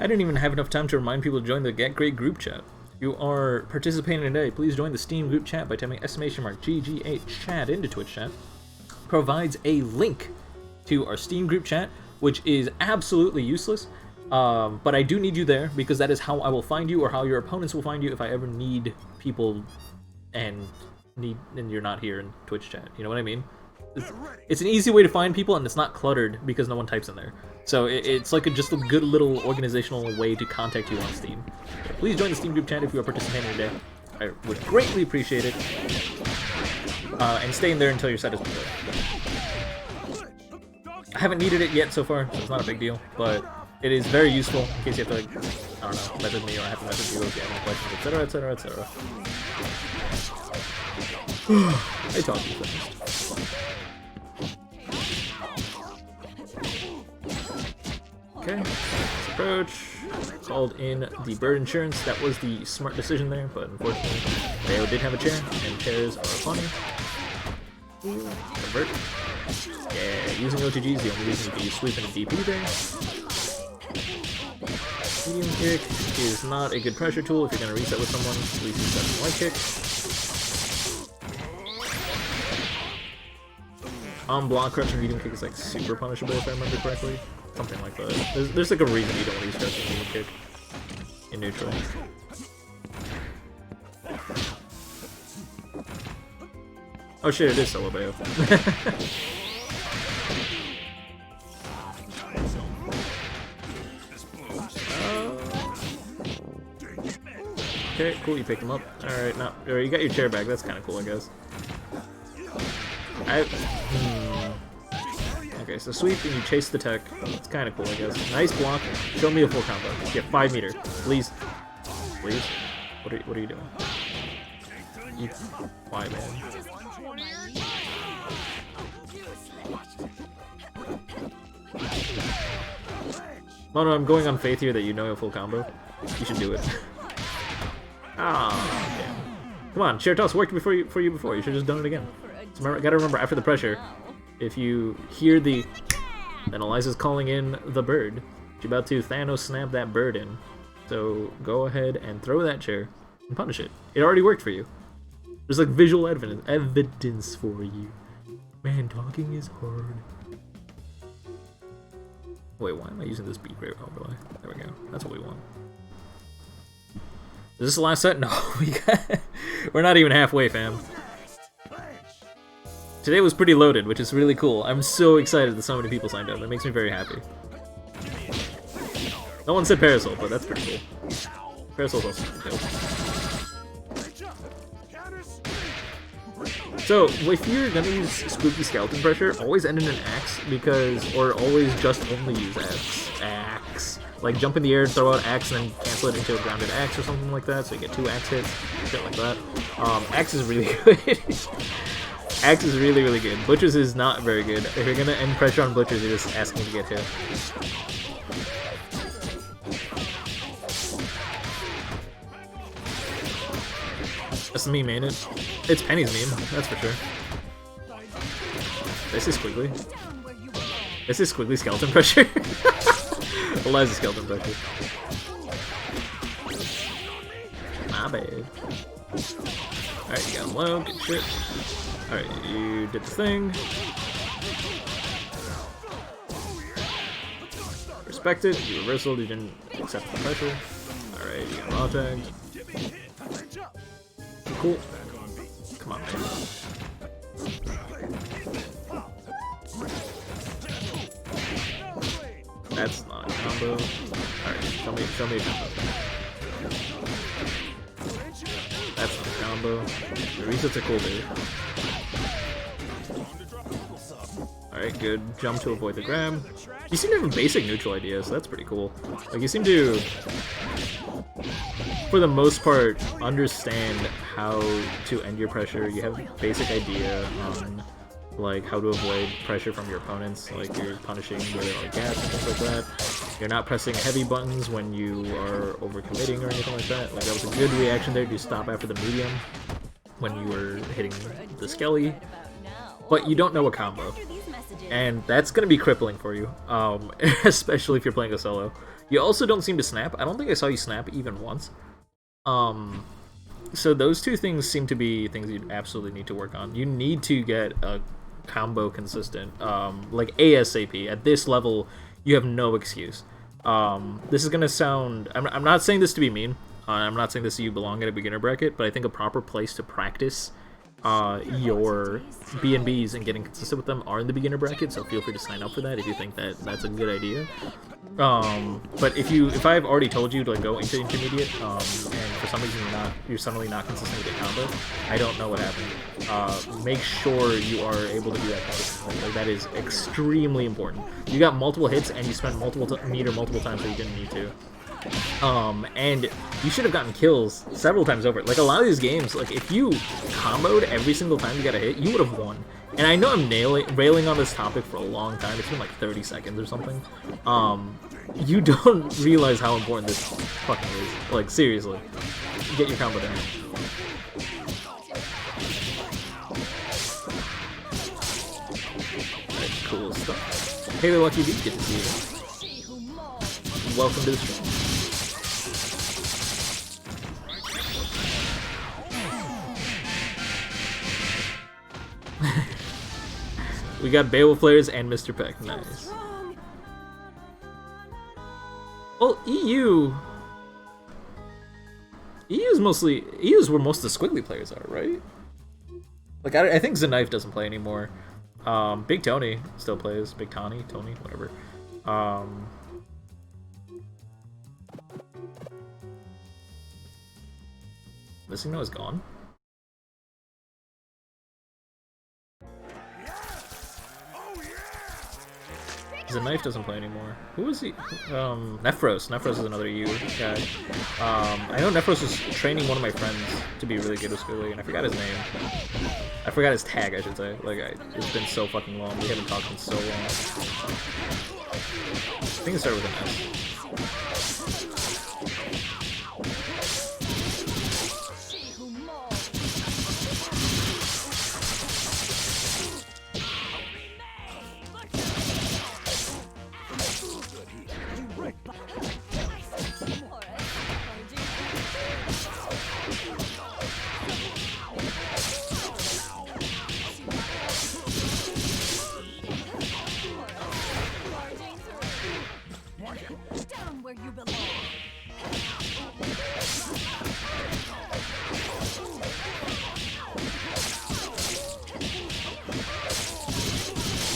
B: I didn't even have enough time to remind people to join the Get Great group chat. If you are participating today, please join the Steam group chat by typing !GG8 chat into Twitch chat. Provides a link to our Steam group chat, which is absolutely useless, but I do need you there because that is how I will find you or how your opponents will find you if I ever need people and you're not here in Twitch chat. You know what I mean? It's an easy way to find people, and it's not cluttered because no one types in there. So it's like just a good little organizational way to contact you on Steam. So please join the Steam group chat if you are participating today. I would greatly appreciate it. And stay in there until your set is complete. I haven't needed it yet so far, so it's not a big deal, but it is very useful in case you have to, like, I don't know, message me or I have to message you if you have any questions, etc., etc., etc. I talk to you first. Okay, let's approach. Called in the bird insurance. That was the smart decision there, but unfortunately, they did have a chair, and chairs are funny. Convert. Yeah, using OTG is the only reason you can use sweep and DP there. Medium kick is not a good pressure tool if you're going to reset with someone. At least use that light kick. On block, crushing medium kick is like super punishable if I remember correctly. Something like that. There's like a reason you don't want to use crushing medium kick in neutral. Oh shit, it is solo bayo. Okay, cool, you picked him up. Alright, now you got your chair back, that's kinda cool, I guess. Okay, so sweep and you chase the tech. It's kinda cool, I guess. Nice block. Show me a full combo. Get 5 meter. Please. Please? What are you doing? Why, man? Oh no, I'm going on faith here that you know a full combo. You should do it. Ah, damn. Come on, chair toss worked for you before. You should have just done it again. So gotta remember, after the pressure, if you hear the... Then Eliza's calling in the bird. She's about to Thanos snap that bird in. So go ahead and throw that chair and punish it. It already worked for you. There's like visual evidence for you. Man, talking is hard. Wait, why am I using this beat rate overlay? There we go. That's what we want. Is this the last set? No, we're not even halfway, fam. Today was pretty loaded, which is really cool. I'm so excited that so many people signed up. It makes me very happy. No one said Parasol, but that's pretty cool. Parasol's also pretty dope. So, if you're gonna use spooky skeleton pressure, always end in an axe, or always just only use axe. Like, jump in the air, throw out axe, and then cancel it into a grounded axe or something like that, so you get 2 axe hits, shit like that. Axe is really good. Axe is really, really good. Butchers is not very good. If you're gonna end pressure on Butchers, you're just asking to get hit. That's the meme, ain't it? It's Penny's meme, that's for sure. This is squiggly. This is squiggly skeleton pressure. Eliza skeleton pressure. My bad. Alright, you got him low, good shit. Alright, you did the thing. Respected, you reversaled, you didn't accept the pressure. Alright, you got raw tagged. Cool. Come on, man. That's not a combo. Alright, show me a combo. That's not a combo. The resets are cool, dude. Alright, good. Jump to avoid the grab. You seem to have a basic neutral idea, so that's pretty cool. Like, you seem to, for the most part, understand how to end your pressure. You have a basic idea on, like, how to avoid pressure from your opponents. Like, you're punishing where there are gaps and things like that. You're not pressing heavy buttons when you are overcommitting or anything like that. Like, that was a good reaction there to stop after the medium when you were hitting the skelly. But you don't know a combo. And that's going to be crippling for you, especially if you're playing a solo. You also don't seem to snap. I don't think I saw you snap even once. So those two things seem to be things you absolutely need to work on. You need to get a combo consistent, like ASAP. At this level, you have no excuse. This is going to sound... I'm not saying this to be mean. I'm not saying this you belong at a beginner bracket, but I think a proper place to practice your B&Bs and getting consistent with them are in the beginner bracket, so feel free to sign up for that if you think that that's a good idea. But if I've already told you to like go into intermediate, and for some reason you're suddenly not consistent with the combo, I don't know what happened. Make sure you are able to do that consistently. Like, that is extremely important. You got multiple hits and you spent multiple times where you didn't need to. And you should have gotten kills several times over. Like, a lot of these games, like, if you comboed every single time you got a hit, you would have won. And I know I'm railing on this topic for a long time. It's been like 30 seconds or something. You don't realize how important this fucking is. Like, seriously. Get your combo down. Alright, cool stuff. Hey there, Lucky B, good to see you. Welcome to the stream. We got Beowulf players and Mr. Peck. Nice. Well, EU's where most of the squiggly players are, right? Like, I think Zenith doesn't play anymore. Big Tony still plays. Big Tony, whatever. Missing No is gone. Zenith doesn't play anymore. Who is he? Nephros. Nephros is another EU guy. I know Nephros is training one of my friends to be really good with Squigly, and I forgot his name. I forgot his tag, I should say. Like, it's been so fucking long. We haven't talked in so long. I think it started with an S.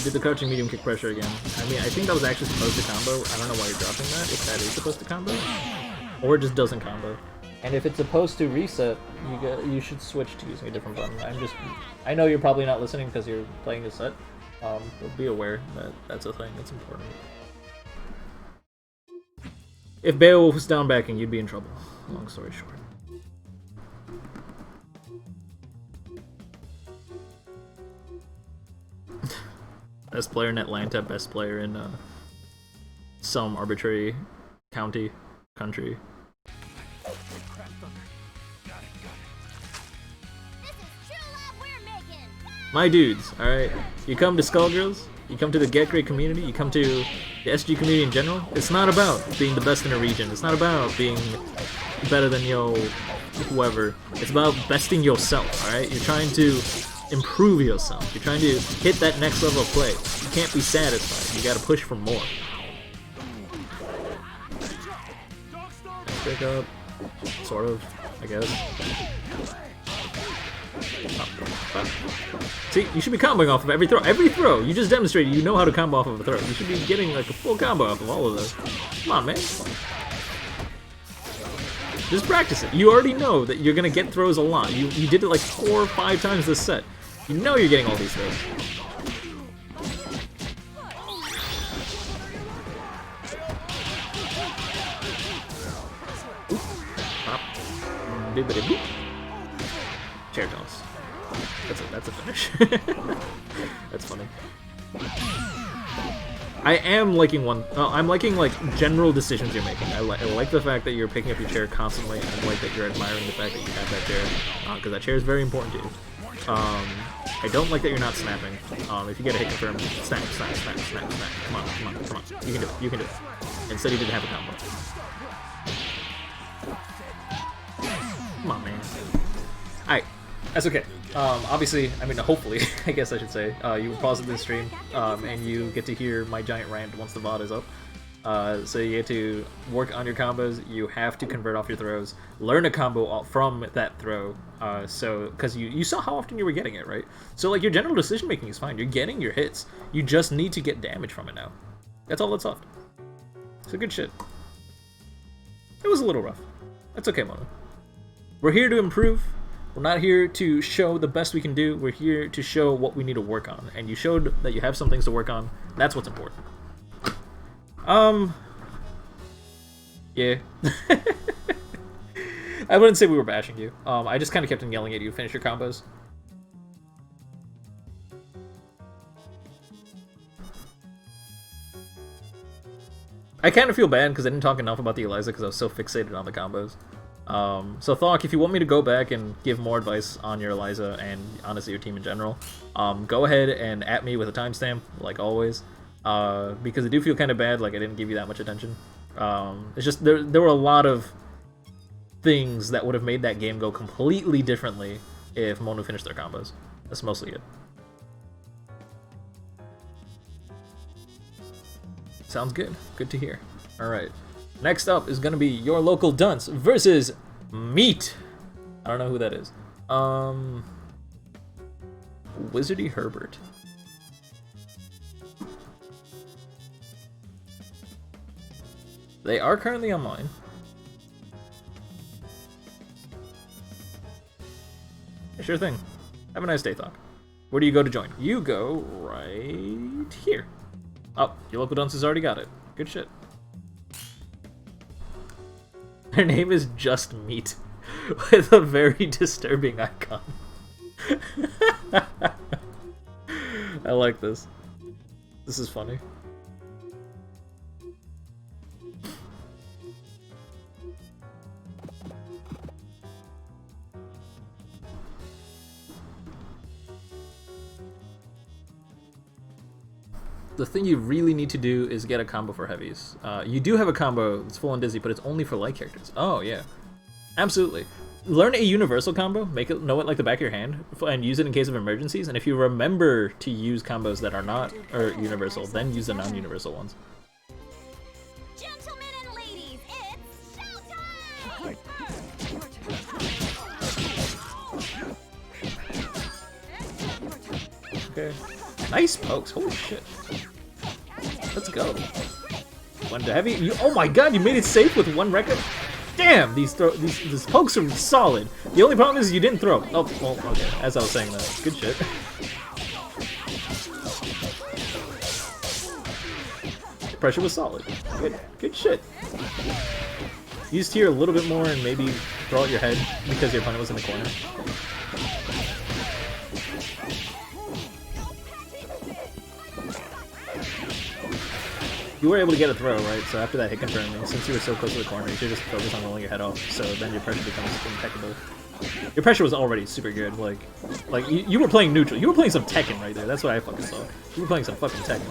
B: Did the crouching medium kick pressure again. I mean, I think that was actually supposed to combo. I don't know why you're dropping that, if that is supposed to combo. Or it just doesn't combo. And if it's supposed to reset, you should switch to using a different button. I know you're probably not listening because you're playing a set. But be aware that that's a thing that's important. If Beowulf was down backing, you'd be in trouble. Long story short. Best player in Atlanta, best player in some arbitrary country. My dudes, alright? You come to Skullgirls, you come to the Get Gr8 community, you come to the SG community in general. It's not about being the best in a region. It's not about being better than whoever. It's about besting yourself, alright? You're trying to improve yourself. You're trying to hit that next level of play. You can't be satisfied. You gotta push for more. Pick up. Sort of, I guess. See, you should be comboing off of every throw. Every throw! You just demonstrated you know how to combo off of a throw. You should be getting like a full combo off of all of those. Come on, man. Just practice it. You already know that you're gonna get throws a lot. You did it like 4 or 5 times this set. You know you're getting all these throws. Boop. Chair toss. That's a finish. That's funny. I am liking I'm liking like general decisions you're making. I like the fact that you're picking up your chair constantly, and I like that you're admiring the fact that you have that chair, because that chair is very important to you. I don't like that you're not snapping. If you get a hit confirm, snap. Come on. You can do it. Instead, you didn't have a combo. Come on, man. Alright, that's okay. Obviously, I mean, hopefully, I guess I should say, you pause this stream, and you get to hear my giant rant once the VOD is up. So you get to work on your combos, you have to convert off your throws, learn a combo from that throw, because you saw how often you were getting it, right? So, like, your general decision-making is fine, you're getting your hits, you just need to get damage from it now. That's all that's left. So good shit. It was a little rough. That's okay, Mono. We're here to improve. We're not here to show the best we can do. We're here to show what we need to work on. And you showed that you have some things to work on. That's what's important. Yeah. I wouldn't say we were bashing you. I just kind of kept on yelling at you to finish your combos. I kind of feel bad because I didn't talk enough about the Eliza because I was so fixated on the combos. So Thawk, if you want me to go back and give more advice on your Eliza and honestly your team in general, go ahead and at me with a timestamp, like always, because I do feel kind of bad, like I didn't give you that much attention. It's just, there were a lot of things that would have made that game go completely differently if Monu finished their combos. That's mostly it. Sounds good. Good to hear. Alright. Next up is gonna be your local dunce versus Meat. I don't know who that is. Wizardy Herbert. They are currently online. Sure thing. Have a nice day, Thawk. Where do you go to join? You go right here. Oh, your local dunce has already got it. Good shit. Her name is Just Meat, with a very disturbing icon. I like this. This is funny. The thing you really need to do is get a combo for heavies. You do have a combo that's full on dizzy, but it's only for light characters. Oh, yeah. Absolutely. Learn a universal combo, know it like the back of your hand, and use it in case of emergencies, and if you remember to use combos that are not universal, then use the non-universal ones.
D: Gentlemen and ladies, it's showtime!
B: Okay. Nice pokes, holy shit. Let's go. One to heavy. Oh my god, you made it safe with one record? Damn, these pokes are solid. The only problem is you didn't throw. Oh, well, okay, as I was saying that. Good shit. The pressure was solid. Good shit. Use tier a little bit more and maybe throw out your head because your opponent was in the corner. You were able to get a throw, right? So after that hit confirming, since you were so close to the corner, you should just focus on rolling your head off, so then your pressure becomes impeccable. Your pressure was already super good, like you were playing neutral. You were playing some Tekken right there, that's what I fucking saw. You were playing some fucking Tekken.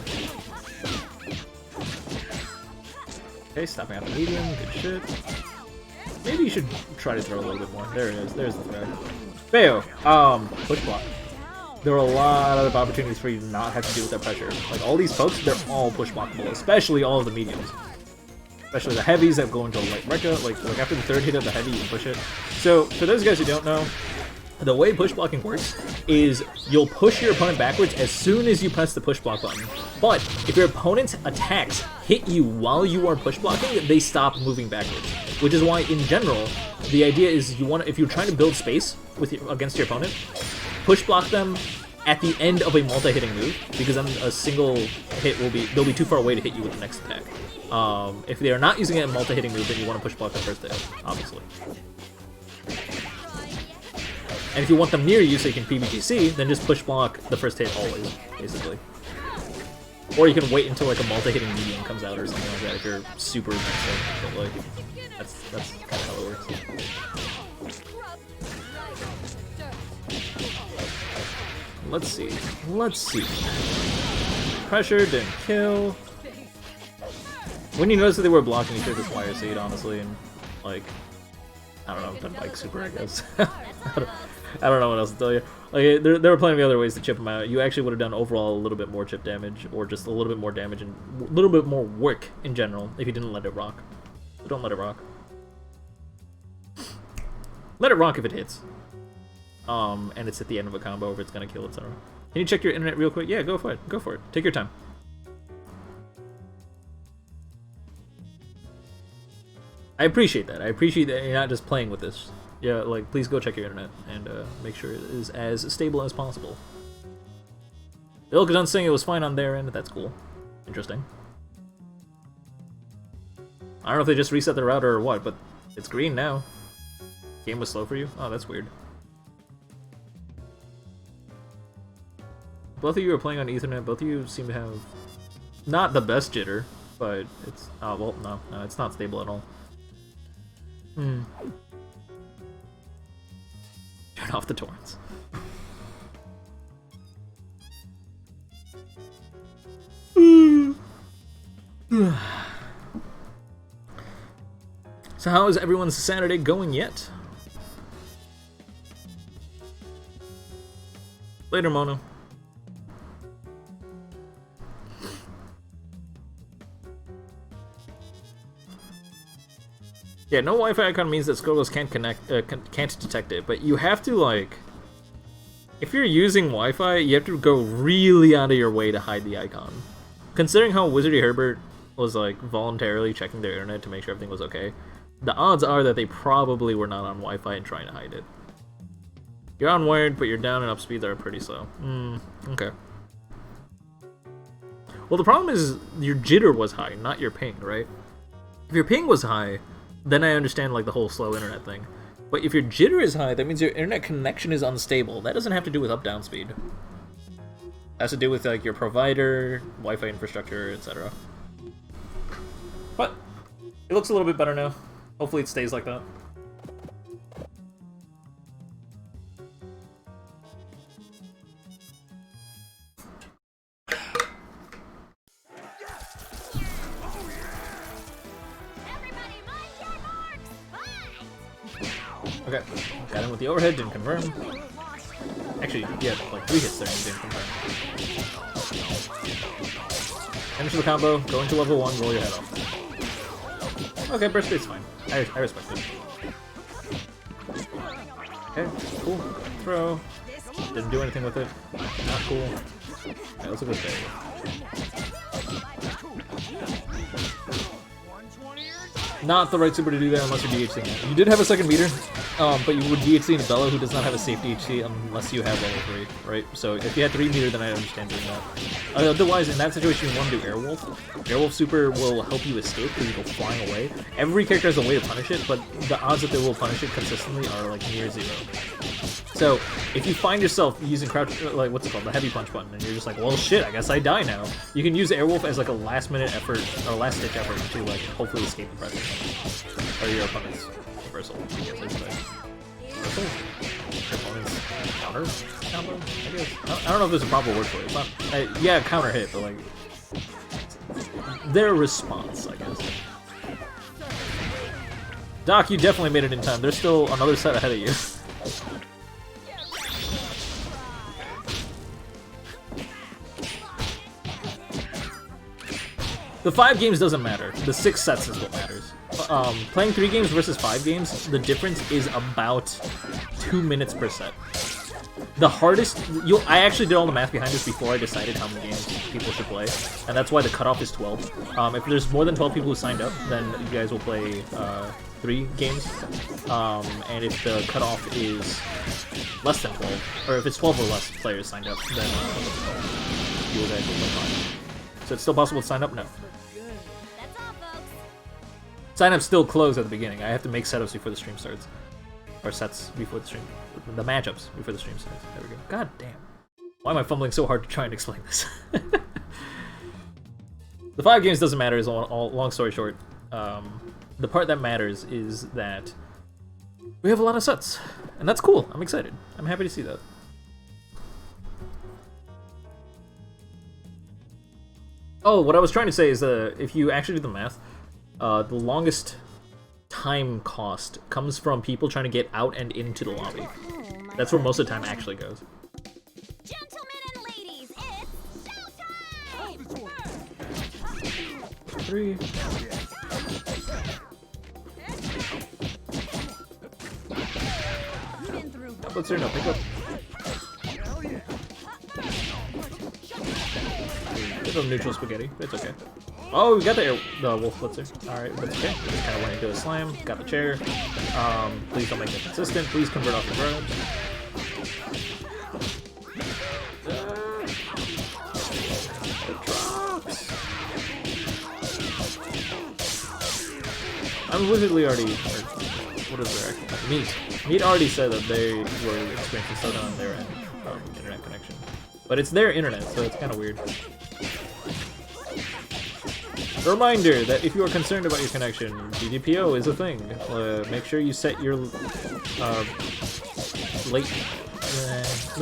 B: Okay, stopping out the medium, good shit. Maybe you should try to throw a little bit more. There it is. There's the throw. Bayo, push block. There are a lot of opportunities for you to not have to deal with that pressure. Like, all these folks, they're all push blockable, especially all of the mediums. Especially the heavies that go into light Rekka, like after the third hit of the heavy, you can push it. So, for those guys who don't know, the way push blocking works is you'll push your opponent backwards as soon as you press the push block button. But if your opponent's attacks hit you while you are push blocking, they stop moving backwards. Which is why, in general, the idea is you want to, if you're trying to build space with against your opponent, push block them at the end of a multi-hitting move, because then a single hit they'll be too far away to hit you with the next attack. If they are not using it in multi-hitting move, then you want to push block them first hit, obviously. And if you want them near you so you can PBGC, then just push block the first hit always, basically. Or you can wait until like a multi-hitting medium comes out or something like that if you're super messed up. But like, that's kind of how it works. Let's see. Pressure, didn't kill. When you notice that they were blocking, you should this wire seed, honestly, and like, I don't know, done bike super, I guess. I don't know what else to tell you. Like, there were plenty of other ways to chip them out. You actually would have done overall a little bit more chip damage, or just a little bit more damage and a little bit more work in general if you didn't let it rock. So don't let it rock. Let it rock if it hits. And it's at the end of a combo if it's gonna kill, etc. Can you check your internet real quick? Yeah, go for it. Go for it. Take your time. I appreciate that. I appreciate that you're not just playing with this. Yeah, like, please go check your internet and make sure it is as stable as possible. Ilkajon's saying it was fine on their end. That's cool. Interesting. I don't know if they just reset the router or what, but it's green now. Game was slow for you? Oh, that's weird. Both of you are playing on Ethernet. Both of you seem to have not the best jitter, but it's... Oh, well, no, it's not stable at all. Turn off the torrents. So how is everyone's Saturday going yet? Later, Mono. Yeah, no Wi-Fi icon means that Skullgirls can't can't detect it, but you have to, like... If you're using Wi-Fi, you have to go really out of your way to hide the icon. Considering how Wizardy Herbert was, like, voluntarily checking their internet to make sure everything was okay, the odds are that they probably were not on Wi-Fi and trying to hide it. You're on wired, but your down and up speeds are pretty slow. Okay. Well, the problem is your jitter was high, not your ping, right? If your ping was high, then I understand, like, the whole slow internet thing. But if your jitter is high, that means your internet connection is unstable. That doesn't have to do with up-down speed. It has to do with, like, your provider, Wi-Fi infrastructure, etc. But it looks a little bit better now. Hopefully it stays like that. Okay, got him with the overhead, didn't confirm. Actually, yeah, like 3 hits there and didn't confirm. Finish the combo, go into level 1, roll your head off. Okay, burst space fine. I respect it. Okay, cool. Throw. Didn't do anything with it. Not cool. Okay, let's look at this. Not the right super to do that unless you're DHCing it. You did have a second meter, but you would DHC into Bella, who does not have a safe DHC unless you have level 3, right? So if you had 3 meter, then I understand doing that. Otherwise, in that situation, you want to do Airwolf. Airwolf super will help you escape because you go flying away. Every character has a way to punish it, but the odds that they will punish it consistently are like near 0. So if you find yourself using crouch, like what's it called, the heavy punch button, and you're just like, well, shit, I guess I die now. You can use Airwolf as like a last-minute effort or last-ditch effort to like hopefully escape the pressure or your opponent's reversal. I guess I should say. Reversal? Your opponent's counter combo? I guess. I don't know if there's a proper word for it. It's not, yeah, counter hit, but like their response, I guess. Doc, you definitely made it in time. There's still another set ahead of you. The 5 games doesn't matter. The 6 sets is what matters. Playing 3 games versus 5 games, the difference is about 2 minutes per set. The hardest... I actually did all the math behind this before I decided how many games people should play, and that's why the cutoff is 12. If there's more than 12 people who signed up, then you guys will play 3 games. And if the cutoff is less than 12, or if it's 12 or less players signed up, then you guys will play 5. So it's still possible to sign up? No.
D: That's all, folks.
B: Sign-ups still close at the beginning. I have to make setups before the stream starts. Or sets before the stream. The matchups before the stream starts. There we go. God damn. Why am I fumbling so hard to try and explain this? The 5 games doesn't matter, is all long story short. The part that matters is that we have a lot of sets. And that's cool. I'm excited. I'm happy to see that. Oh, what I was trying to say is that if you actually do the math, the longest time cost comes from people trying to get out and into the lobby. That's where most of the time actually goes.
D: Gentlemen and ladies, it's showtime!
B: 3. What's there? No, pick up. Bit of neutral spaghetti. It's okay. Oh, we got the wolf blitzer. Alright, that's okay. Just kind of went into a slam. Got the chair. Please don't make it consistent. Please convert off your grabs. I'm Wizardly already... what is their... Meat already said that they were experiencing slowdown on their end. Internet connection. But it's their internet, so it's kind of weird. A reminder that if you are concerned about your connection, GDPO is a thing. Make sure you set your make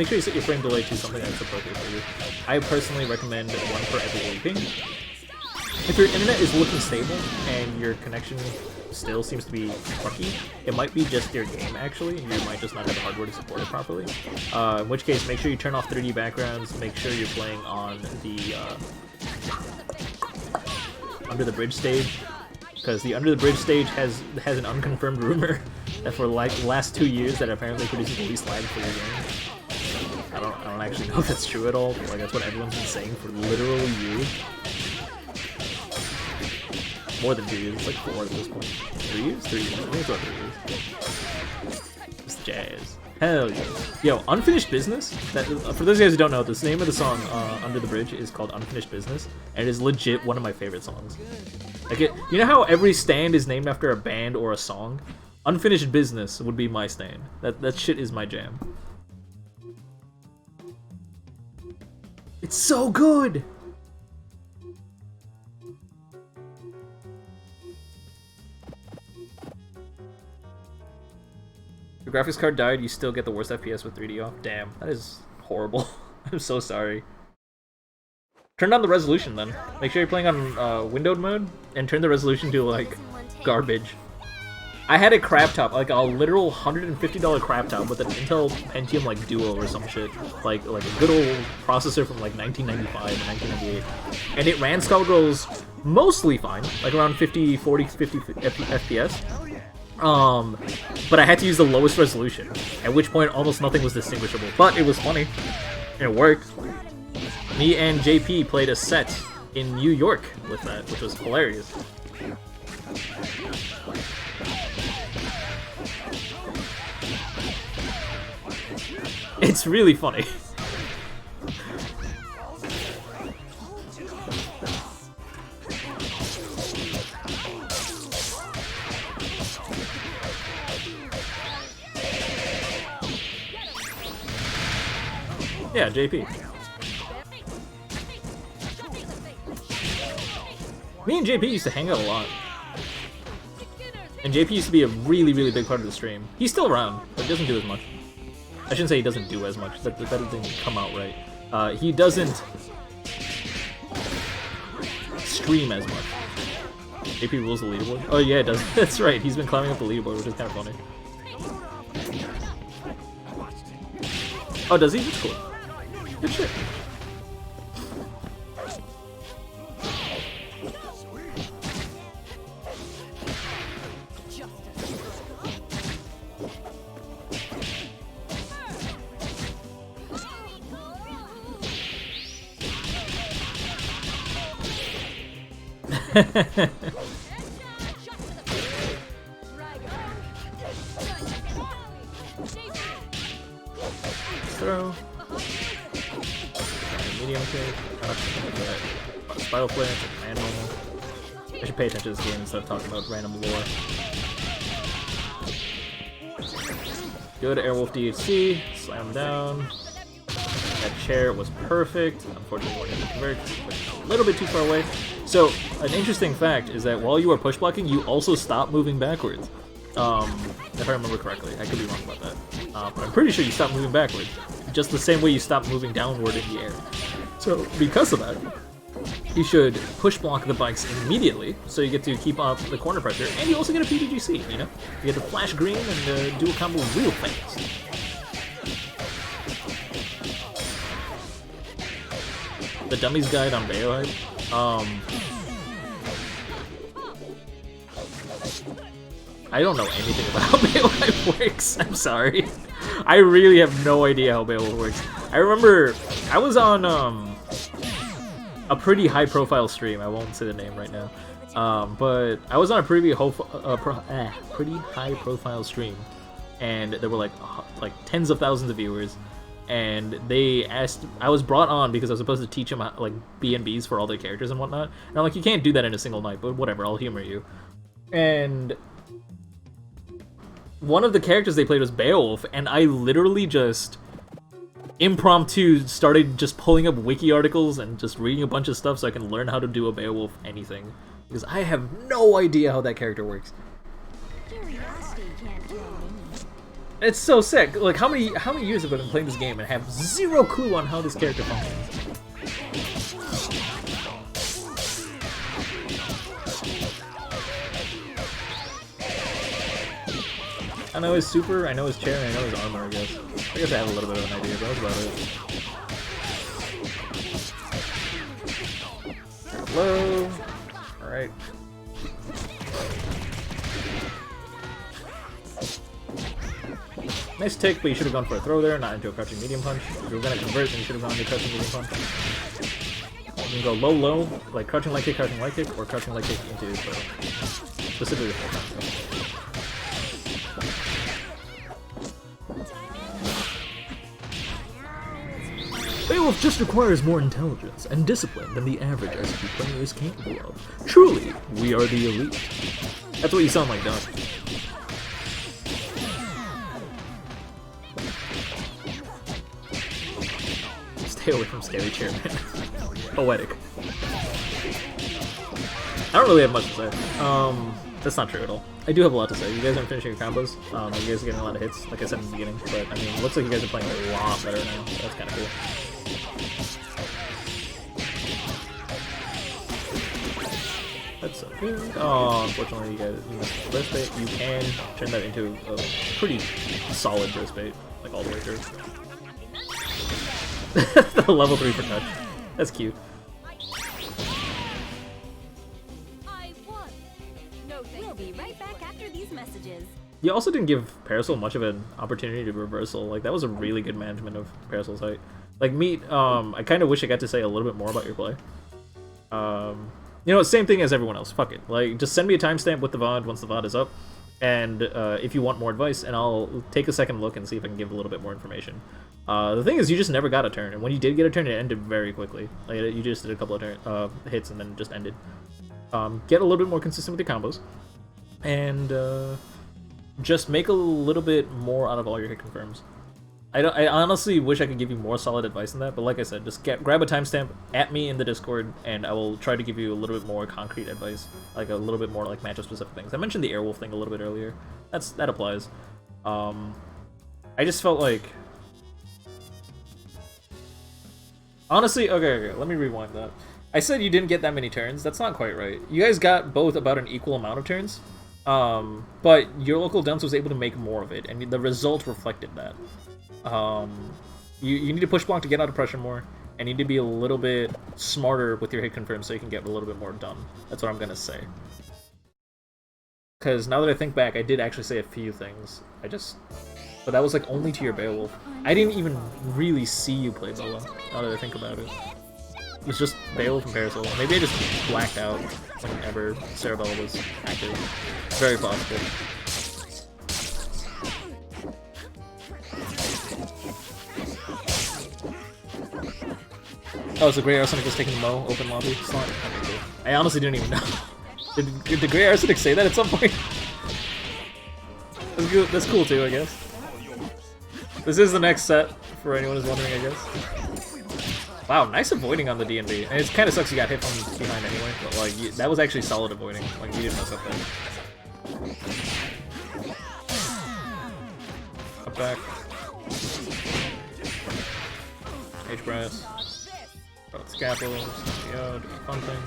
B: sure you set your frame delay to something that's appropriate for you. I personally recommend 1 for every 8 ping. If your internet is looking stable and your connection still seems to be funky, it might be just your game actually. You might just not have the hardware to support it properly. In which case, make sure you turn off 3D backgrounds. Make sure you're playing on the Under the Bridge stage, because the Under the Bridge stage has an unconfirmed rumor that for like the last 2 years that apparently produces the least lag for your game. I don't actually know if that's true at all, but like that's what everyone's been saying for literally years. More than 2 years, it's like 4 at this point. 3 years? 3 years. I think it's about 3 years. It's jazz. Hell yeah. Yo, Unfinished Business? That, for those guys who don't know, the name of the song Under the Bridge is called Unfinished Business, and it is legit one of my favorite songs. Like you know how every stand is named after a band or a song? Unfinished Business would be my stand. That shit is my jam. It's so good! Your graphics card died, you still get the worst FPS with 3D off? Damn, that is horrible. I'm so sorry. Turn down the resolution then. Make sure you're playing on windowed mode, and turn the resolution to, like, garbage. I had a crap top, like a literal $150 crap top with an Intel Pentium, like, Duo or some shit. Like a good old processor from, like, 1995 or 1998. And it ran Skullgirls mostly fine, like around 50 FPS. But I had to use the lowest resolution, at which point almost nothing was distinguishable. But it was funny, and it worked. Me and JP played a set in New York with that, which was hilarious. It's really funny. Yeah, JP. Me and JP used to hang out a lot. And JP used to be a really, really big part of the stream. He's still around, but he doesn't do as much. I shouldn't say he doesn't do as much. That didn't come out right. He doesn't stream as much. AP rules the leaderboard. Oh yeah, it does. That's right. He's been climbing up the leaderboard, which is kind of funny. Oh, does he? That's cool. Good shit. Throw. Medium kick. Spiral flare and normal. I should pay attention to this game instead of talking about random lore. Good Airwolf DHC. Slam him down. That chair was perfect. Unfortunately, we're going to convert. A little bit too far away. So, an interesting fact is that while you are push blocking, you also stop moving backwards. If I remember correctly. I could be wrong about that. But I'm pretty sure you stop moving backwards. Just the same way you stop moving downward in the air. So, because of that, you should push block the bikes immediately, so you get to keep up the corner pressure, and you also get a PDGC, you know? You get to flash green and do a combo real fast. The Dummies Guide on Bayohide. I don't know anything about how Bayohide works. I'm sorry. I really have no idea how Bayohide works. I remember I was on a pretty high-profile stream. I won't say the name right now, but I was on a pretty high-profile stream, and there were like tens of thousands of viewers. And they asked, I was brought on because I was supposed to teach them like B&Bs for all their characters and whatnot. And I'm like, you can't do that in a single night, but whatever, I'll humor you. And one of the characters they played was Beowulf, and I literally just impromptu started just pulling up wiki articles and just reading a bunch of stuff so I can learn how to do a Beowulf anything. Because I have no idea how that character works. It's so sick. Like, how many years have I been playing this game and have zero clue on how this character functions? I know his super, I know his chair, and I know his armor, I guess. I guess I have a little bit of an idea, but that's about it. Hello. Alright. Nice tick, but you should have gone for a throw there, not into a crouching medium punch. If you were going to convert, then you should have gone into a crouching medium punch. You can go low, like crouching light kick, or crouching light kick into his throw. Specifically with the Beowulf just requires more intelligence and discipline than the average SCP player is capable of. Truly, we are the elite. That's what you sound like, Doc. Stay away from scary chairman. Poetic. I don't really have much to say. That's not true at all. I do have a lot to say. You guys aren't finishing your combos. You guys are getting a lot of hits, like I said in the beginning. But, I mean, it looks like you guys are playing a lot better now. So that's kind of cool. That's so good. Oh, unfortunately, you missed the burst bait. You can turn that into a pretty solid burst bait, like all the way through. The level 3 for touch. That's cute.
D: We'll be right back after these messages.
B: You also didn't give Parasol much of an opportunity to reversal. Like, that was a really good management of Parasol's height. Like, Meat, I kind of wish I got to say a little bit more about your play. You know, same thing as everyone else. Fuck it. Like, just send me a timestamp with the VOD once the VOD is up. And if you want more advice, and I'll take a second look and see if I can give a little bit more information. The thing is, you just never got a turn, and when you did get a turn, it ended very quickly. Like, you just did a couple of hits and then just ended. Get a little bit more consistent with your combos, and just make a little bit more out of all your hit confirms. I honestly wish I could give you more solid advice than that, but like I said, just grab a timestamp at me in the Discord, and I will try to give you a little bit more concrete advice, like a little bit more like matchup specific things. I mentioned the Airwolf thing a little bit earlier. That applies. I just felt like, honestly, okay, let me rewind that. I said you didn't get that many turns. That's not quite right. You guys got both about an equal amount of turns. But your local dunce was able to make more of it, and the result reflected that. You need to push block to get out of pressure more, and you need to be a little bit smarter with your hit confirm so you can get a little bit more done. That's what I'm gonna say. Because now that I think back, I did actually say a few things. But that was like only to your Beowulf. I didn't even really see you play Boa, now that I think about it. It was just Beowulf and Parasol. Maybe I just blacked out whenever Sarabella was active. Very possible. Oh, so Grey Arsenic is taking the Mo open lobby slot? Okay, cool. I honestly didn't even know. Did Grey Arsenic say that at some point? That's cool too, I guess. This is the next set, for anyone who's wondering, I guess. Wow, nice avoiding on the D&D. And it kind of sucks you got hit from behind anyway, but like, that was actually solid avoiding. Like, you didn't mess up there. Up back. H-Brass. Scalpel, do fun thing.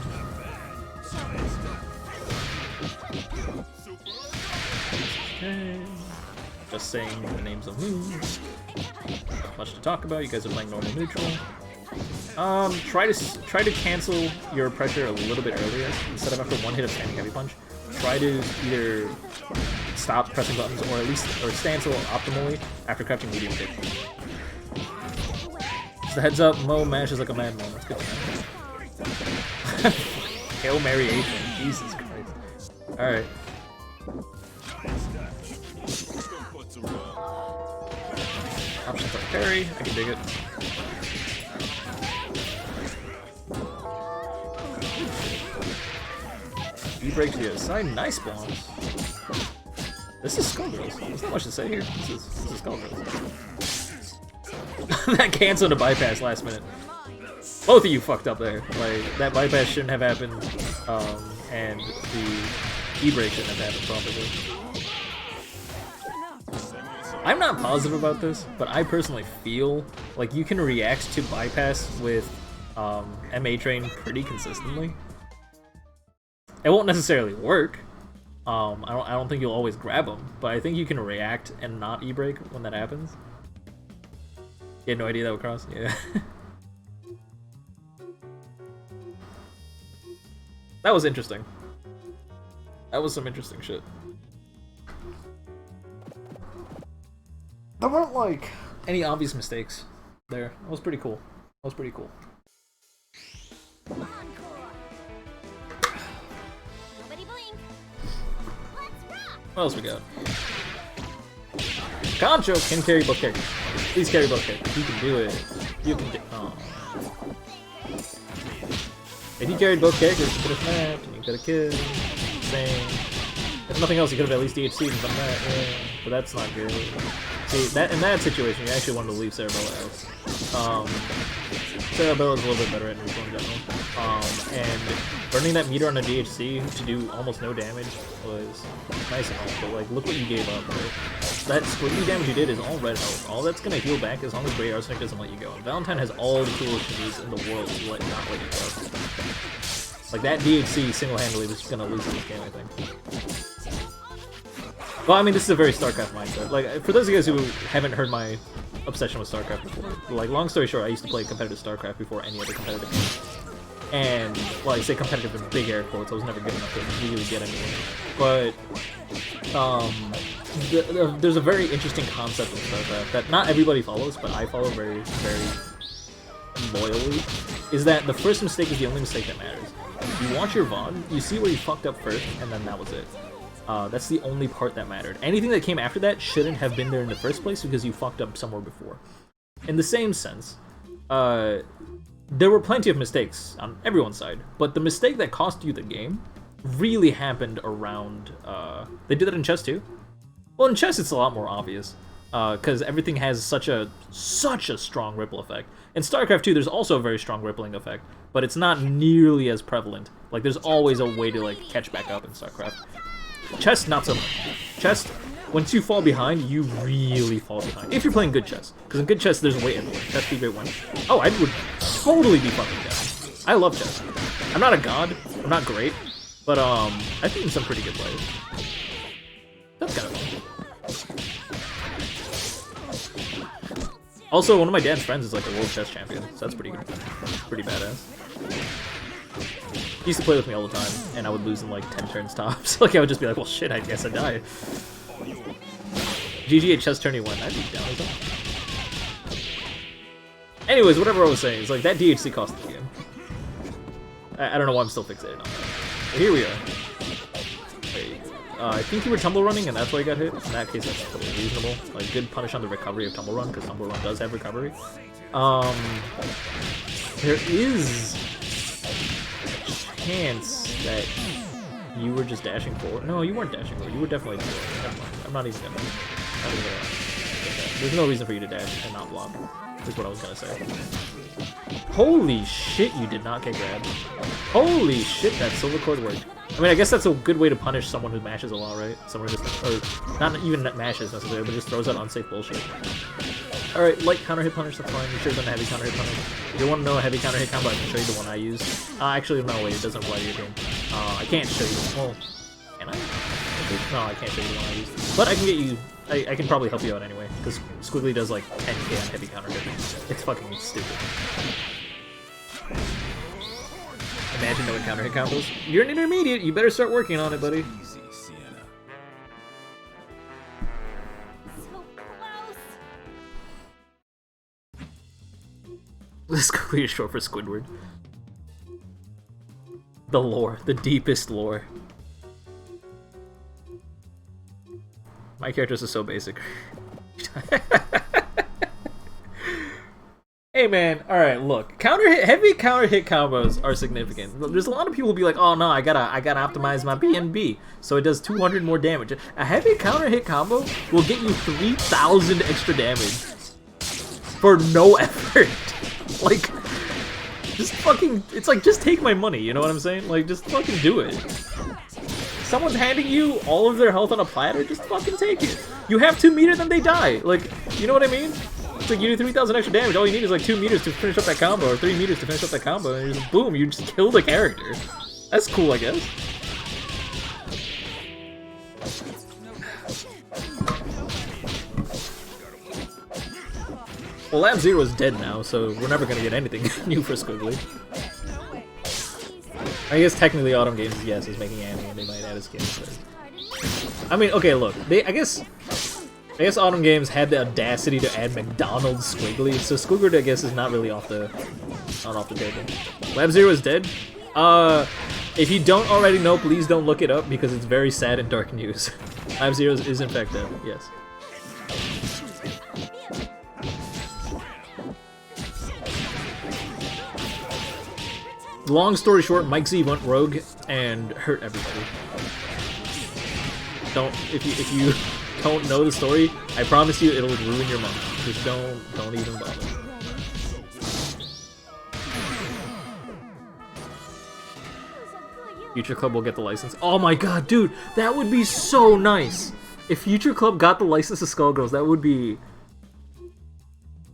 B: Okay. Just saying the names of moves. Not much to talk about. You guys are playing normal neutral. Try to cancel your pressure a little bit earlier instead of after one hit of standing heavy punch. Try to either stop pressing buttons or stand still optimally after crouching medium kick. Just a heads up, Mo mashes like a madman. That's good to know. Hail Mary Adrian. Jesus Christ. Alright. Options like parry. I can dig it. E-break to the other side. Nice bombs. This is Skullgirls. There's not much to say here. This is Skullgirls. That cancel to bypass last minute. Both of you fucked up there. Like, that bypass shouldn't have happened, and the E-break shouldn't have happened properly. I'm not positive about this, but I personally feel like you can react to bypass with MA Train pretty consistently. It won't necessarily work. I don't think you'll always grab them, but I think you can react and not E-break when that happens. You had no idea that would cross? Yeah. That was interesting. That was some interesting shit. There weren't, like, any obvious mistakes there. That was pretty cool. That was pretty cool.
D: Nobody blink. Let's rock.
B: What else we got? Concho can carry both characters. Please carry both characters. You can do it. You can do it. Oh. If you carried both characters, you could have snapped and you could have killed. Same. If nothing else, you could have at least DHC'd and done that. Yeah. But that's not good. See, that in that situation, you actually wanted to leave Sarabella out. Sarabella's a little bit better at neutral in general. And burning that meter on a DHC to do almost no damage was nice and all, but like, look what you gave up, right? That squiggy damage you did is all red health. All that's gonna heal back as long as Grey Arsenic doesn't let you go. And Valentine has all the tools she needs in the world to not let you go. Like, that DHC single-handedly was gonna lose this game, I think. Well, I mean, this is a very StarCraft mindset. Like, for those of you guys who haven't heard my obsession with StarCraft before, like, long story short, I used to play competitive StarCraft before any other competitive game. And, well, I say competitive in big air quotes, I was never good enough to really get anywhere. But, there's a very interesting concept of StarCraft that not everybody follows, but I follow very, very loyally, is that the first mistake is the only mistake that matters. You watch your VOD, you see where you fucked up first, and then that was it. That's the only part that mattered. Anything that came after that shouldn't have been there in the first place because you fucked up somewhere before. In the same sense, there were plenty of mistakes on everyone's side, but the mistake that cost you the game really happened around... they did that in chess too? Well, in chess it's a lot more obvious, because everything has such a strong ripple effect. In StarCraft 2, there's also a very strong rippling effect, but it's not nearly as prevalent. Like, there's always a way to, like, catch back up in StarCraft. Chess, not so much. Chess, once you fall behind, you really fall behind. If you're playing good chess. Because in good chess, there's a way everywhere. Chess be great win. Oh, I would totally be fucking chess. I love chess. I'm not a god. I'm not great. But, I've beaten some pretty good players. That's kind of fun. Also, one of my dad's friends is like a world chess champion, so that's pretty good. Pretty badass. He used to play with me all the time, and I would lose in like 10 turns tops. Like, I would just be like, well, shit, I guess I die. GG at chess tourney 1. I'd be down with that. Anyways, whatever I was saying, it's like that DHC cost the game. I don't know why I'm still fixated on that. But here we are. Wait, I think you were tumble running, and that's why you got hit. In that case, that's totally reasonable. Like, good punish on the recovery of tumble run, because tumble run does have recovery. There is a chance that you were just dashing forward. No, you weren't dashing forward. You were definitely forward. Never mind. I'm not even gonna. There's no reason for you to dash and not block. Is what I was gonna say. Holy shit, you did not get grabbed. Holy shit, that silver cord worked. I mean, I guess that's a good way to punish someone who mashes a lot, right? Someone who just, or not even mashes necessarily, but just throws out unsafe bullshit. Alright, light counter hit punish, that's fine. You should have done a heavy counter hit punish. If you want to know a heavy counter hit combo, I can show you the one I use. Actually, no, wait, it doesn't apply to your game. I can't show you. Well, can I? No, I can't show you the one I use. But I can get you. I can probably help you out anyway, because Squiggly does like 10k on heavy counter hit. It's fucking stupid. Imagine knowing counter hit combos. You're an intermediate, you better start working on it, buddy. Squiggly is short for Squidward. The lore, the deepest lore. My characters are so basic. Hey man, alright, look. Heavy counter hit combos are significant. There's a lot of people who be like, oh no, I gotta optimize my BNB, so it does 200 more damage. A heavy counter hit combo will get you 3,000 extra damage for no effort. Like, just fucking, it's like, just take my money, you know what I'm saying? Like, just fucking do it. Someone's handing you all of their health on a platter, just fucking take it. You have 2 meters, then they die. Like, you know what I mean? It's like you do 3,000 extra damage, all you need is like 2 meters to finish up that combo, or 3 meters to finish up that combo, and just boom, you just killed a character. That's cool, I guess. Well, Lab Zero is dead now, so we're never gonna get anything new for Squiggly. I guess technically Autumn Games, yes, is making anime, and they might add a skin. But... I mean, okay, look, I guess Autumn Games had the audacity to add McDonald's Squiggly, so Squidward, I guess, is not really off the table. Lab Zero is dead. If you don't already know, please don't look it up because it's very sad and dark news. Lab Zero is in fact dead. Yes. Long story short, Mike Z went rogue and hurt everybody. If you don't know the story, I promise you it'll ruin your month. Just don't even bother. Future Club will get the license. Oh my god, dude, that would be so nice. If Future Club got the license to Skullgirls, that would be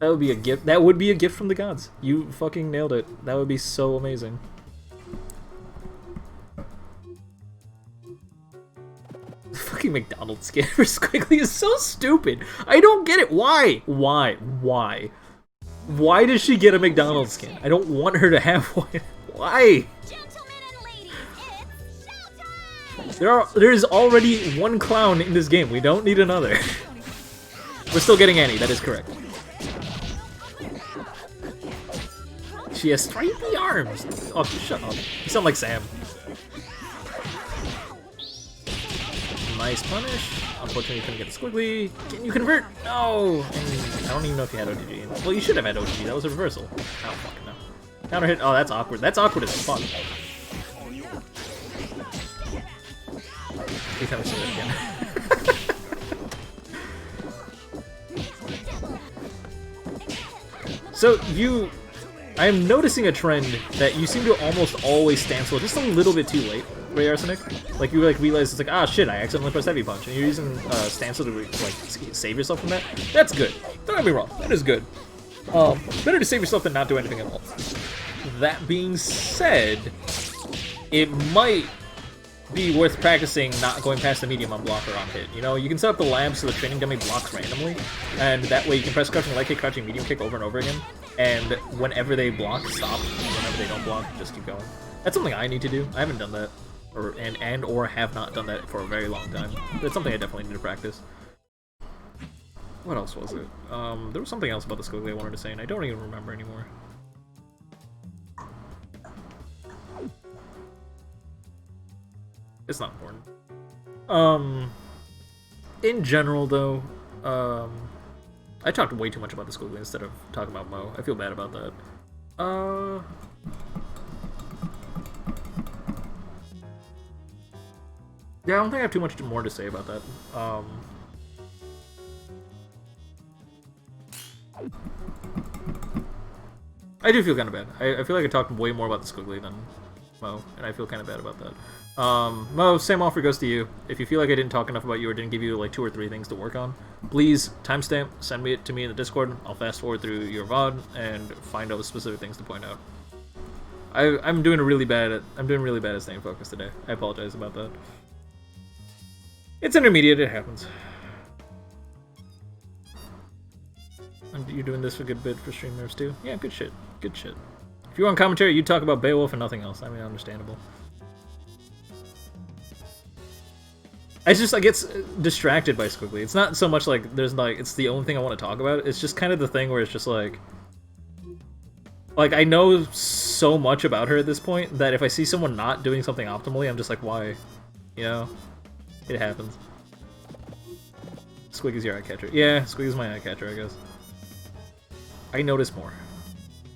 B: a gift. That would be a gift from the gods. You fucking nailed it. That would be so amazing. The fucking McDonald's skin for Squiggly is so stupid. I don't get it. Why? Why? Why does she get a McDonald's skin? I don't want her to have one. Why? There is already one clown in this game. We don't need another. We're still getting Annie. That is correct. She has stripy arms! Oh, shut up. You sound like Sam. Nice punish. Unfortunately, you couldn't get the Squiggly. Can you convert? No! And I don't even know if you had OGG. Well, you should have had OGG. That was a reversal. Oh, fucking no. Counter hit. Oh, that's awkward. That's awkward as fuck. Please have me say that again. So, I am noticing a trend that you seem to almost always stand still just a little bit too late, right, Arsenic? Like, you realize it's like, ah, shit, I accidentally pressed heavy punch, and you're using stand still to, like, save yourself from that? That's good. Don't get me wrong, that is good. Better to save yourself than not do anything at all. That being said, it might be worth practicing not going past the medium on block or on hit. You know, you can set up the lab so the training dummy blocks randomly, and that way you can press crouching light kick, crouching medium kick over and over again, and whenever they block, stop. Whenever they don't block, just keep going. That's something I need to do. I haven't done that, or have not done that for a very long time. But it's something I definitely need to practice. What else was it? There was something else about the Skullgirls I wanted to say, and I don't even remember anymore. It's not important. In general, though, I talked way too much about the Skullgirls instead of talking about Mo. I feel bad about that. Yeah, I don't think I have too much more to say about that. I do feel kind of bad. I feel like I talked way more about the Skullgirls than Mo, and I feel kind of bad about that. Mo, same offer goes to you. If you feel like I didn't talk enough about you or didn't give you like 2 or 3 things to work on, please timestamp, send it to me in the Discord. I'll fast forward through your VOD and find out specific things to point out. I'm doing really bad at staying focused today. I apologize about that. It's intermediate, it happens. And you're doing this a good bit for streamers too? Yeah, good shit. Good shit. If you want commentary, you talk about Beowulf and nothing else. I mean, understandable. I get distracted by Squiggly. It's not so much like it's the only thing I want to talk about. It's just kind of the thing where it's just like I know so much about her at this point that if I see someone not doing something optimally, I'm just like, why? You know? It happens. Squiggy's your eye catcher. Yeah, Squiggy's my eye catcher, I guess. I notice more.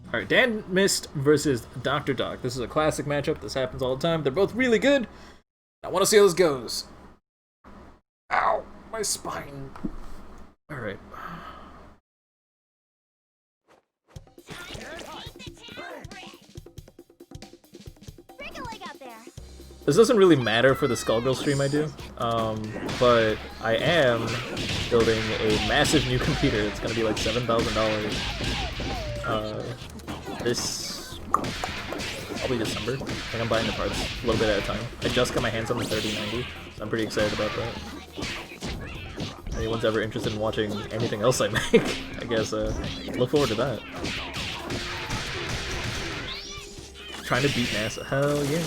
B: Alright, Dan Mist versus Dr. Doc. This is a classic matchup. This happens all the time. They're both really good. I want to see how this goes. Ow, my spine. Alright. This doesn't really matter for the Skullgirls stream I do, but I am building a massive new computer. It's gonna be like $7,000. This probably December. I think I'm buying the parts a little bit at a time. I just got my hands on the 3090, so I'm pretty excited about that. If anyone's ever interested in watching anything else I make, I guess look forward to that. Trying to beat NASA. Hell yeah.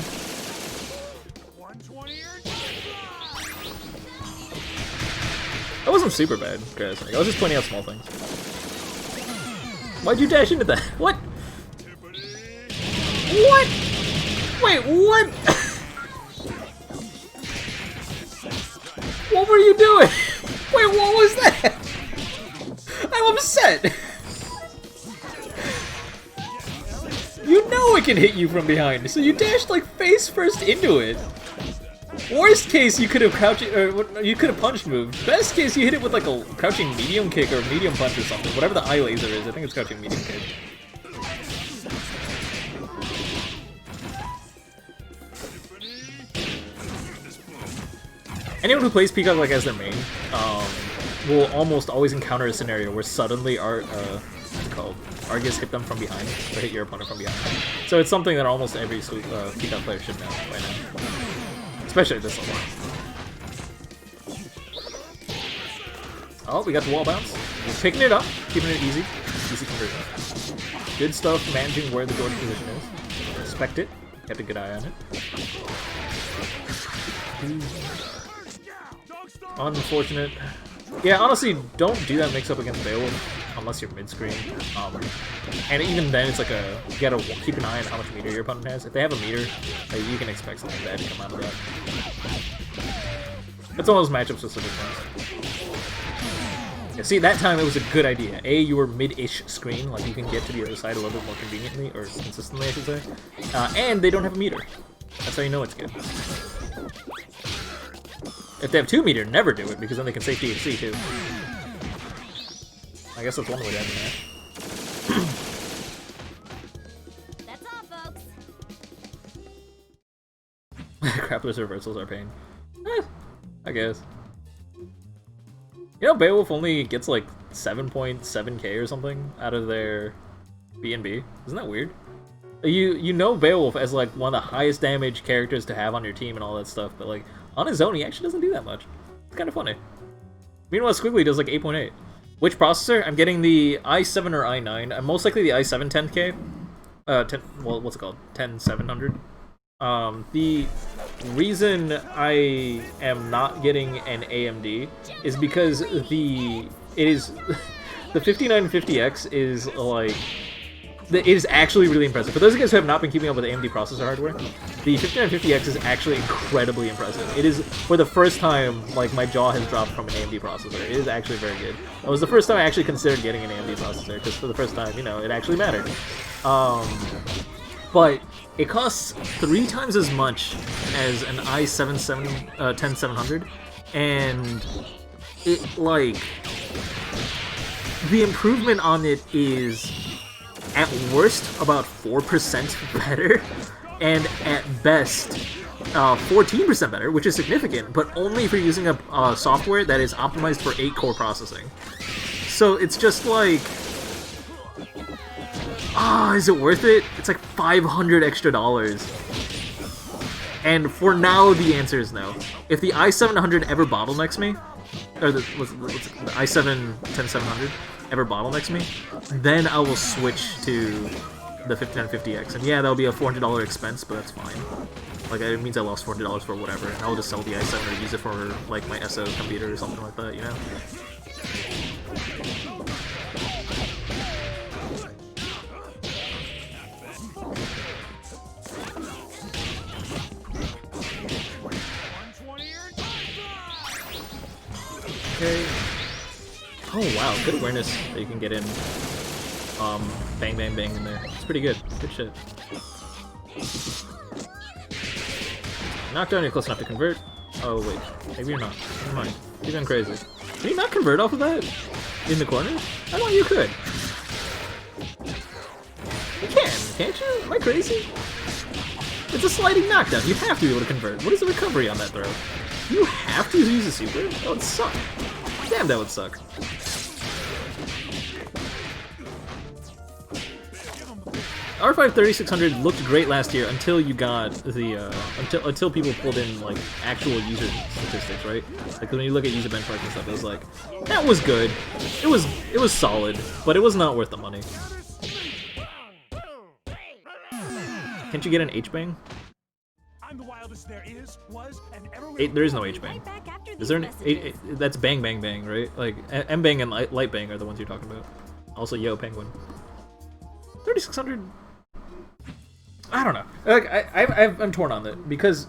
B: That wasn't super bad, guys. I was just pointing out small things. Why'd you dash into that? What? What? Wait, what? What were you doing? Wait, what was that? I'm upset. You know it can hit you from behind, so you dashed like face first into it. Worst case, you could have you could have punch moved. Best case, you hit it with like a crouching medium kick or medium punch or something. Whatever the eye laser is, I think it's crouching medium kick. Anyone who plays Peacock like as their main will almost always encounter a scenario where suddenly what's it called? Argus hit them from behind, or hit your opponent from behind. So it's something that almost every Peacock player should know by now. Especially this level. Oh, we got the wall bounce. Just picking it up, keeping it easy. Easy conversion. Good stuff, managing where the Gordon position is. Respect it. Kept a good eye on it. Unfortunate. Yeah, honestly, don't do that mix-up against Beowulf unless you're mid-screen. And even then, it's like you gotta keep an eye on how much meter your opponent has. If they have a meter, you can expect something bad to come out of that. It's one of those matchup specific things. Yeah, see, that time it was a good idea. A, you were mid-ish screen, like you can get to the other side a little bit more conveniently, or consistently, I should say. And they don't have a meter. That's how you know it's good. If they have 2 meter, never do it, because then they can save THC too. I guess that's one way to end the match.
D: That's all, folks.
B: Grappler's reversals are pain. I guess. You know, Beowulf only gets like 7.7k or something out of their B&B. Isn't that weird? You know Beowulf as like one of the highest damage characters to have on your team and all that stuff, but like on his own he actually doesn't do that much. It's kind of funny. Meanwhile, Squiggly does like 8.8. Which processor? I'm getting the i7 or i9. I'm most likely the i7 10K. Well, what's it called? 10700. The reason I am not getting an AMD is because the 5950X is like. It is actually really impressive. For those of you guys who have not been keeping up with AMD processor hardware, the 5950X is actually incredibly impressive. It is, for the first time, like, my jaw has dropped from an AMD processor. It is actually very good. It was the first time I actually considered getting an AMD processor, because for the first time, you know, it actually mattered. But it costs 3 times as much as an i7-10700, and it, like, the improvement on it is at worst about 4% better, and at best 14% better, which is significant, but only if you're using a software that is optimized for 8-core processing. So it's just like, is it worth it? It's like $500 extra. And for now, the answer is no. If the i7-100 ever bottlenecks me, or the i7-10700 ever bottlenecks me, then I will switch to the 5950X. And yeah, that'll be a $400 expense, but that's fine. Like, it means I lost $400 for whatever, and I'll just sell the i7 or use it for, like, my SO computer or something like that, you know? Okay. Oh wow, good awareness that you can get in. Bang bang bang in there. It's pretty good. Good shit. Knockdown, you're close enough to convert. Oh wait, maybe you're not. Never mind. You're going crazy. Can you not convert off of that? In the corner? I thought you could. You can, can't you? Am I crazy? It's a sliding knockdown. You have to be able to convert. What is the recovery on that throw? You have to use a super? That would suck. Damn, that would suck. R5 3600 looked great last year until you got the until people pulled in like actual user statistics, right? Like when you look at user benchmark and stuff, it was like that was good. It was solid, but it was not worth the money. Can't you get an H-bang? There is no H-bang. Is there an that's bang bang bang, right? Like M-bang and light bang are the ones you're talking about. Also, yo penguin. 3600. I don't know. Like I'm torn on that because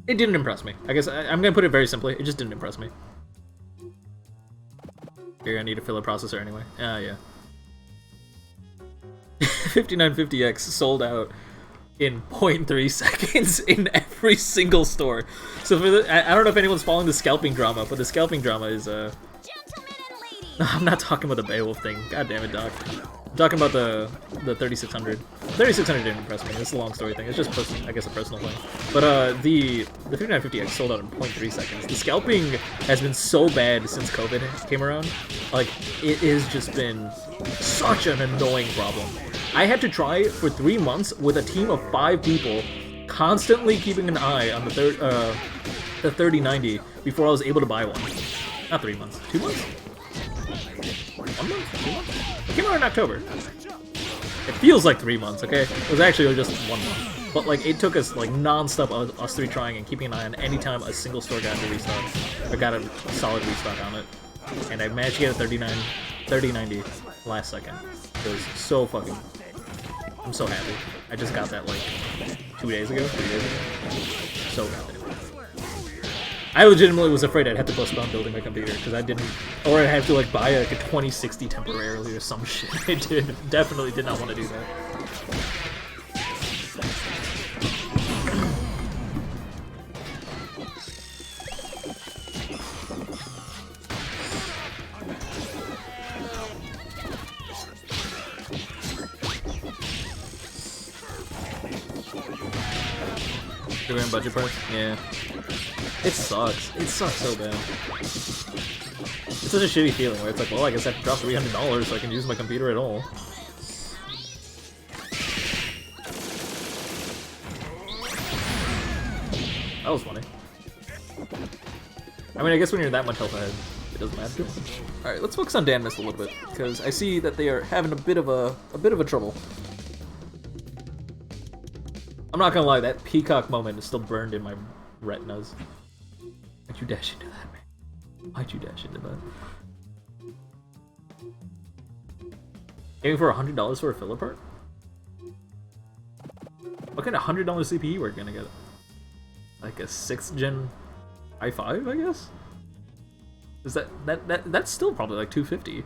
B: it didn't impress me. I guess I'm gonna put it very simply. It just didn't impress me. You're gonna need a filler processor anyway. Yeah. 5950X sold out in 0.3 seconds in every single store. So for I don't know if anyone's following the scalping drama, but the scalping drama is
D: Gentlemen and ladies.
B: I'm not talking about the Beowulf thing. God damn it, Doc. I'm talking about the 3600. 3600 didn't impress me. It's a long story thing. It's just I guess a personal thing. But the 5950X sold out in 0.3 seconds. The scalping has been so bad since COVID came around. Like it has just been such an annoying problem. I had to try for 3 months with a team of 5 people, constantly keeping an eye on the 3090 before I was able to buy one. Not 3 months. 2 months? 1 month? 2 months? It came out in October. It feels like 3 months, okay? It was actually just 1 month. But like, it took us like non-stop us 3 trying and keeping an eye on any time a single store got a restock. I got a solid restock on it. And I managed to get a 3090 last second. It was so fucking... I'm so happy. I just got that like 2 days ago, 3 days ago. So happy. I legitimately was afraid I'd have to postpone building my computer because I didn't, or I'd have to like buy like a 2060 temporarily or some shit. I definitely did not want to do that. Doing budget price? Yeah. It sucks. It sucks so bad. It's such a shitty feeling where it's like, well, I guess I have to drop $300 so I can use my computer at all. That was funny. I mean, I guess when you're that much health ahead, it doesn't matter too much. All right, let's focus on Dan Mist a little bit because I see that they are having a bit of a trouble. I'm not gonna lie, that peacock moment is still burned in my retinas. Why'd you dash into that, man? Why'd you dash into that? Aiming for $100 for a filler part? What kind of $100 CPU we're gonna get? Like a 6th gen i5, I guess? Is that's still probably like $250.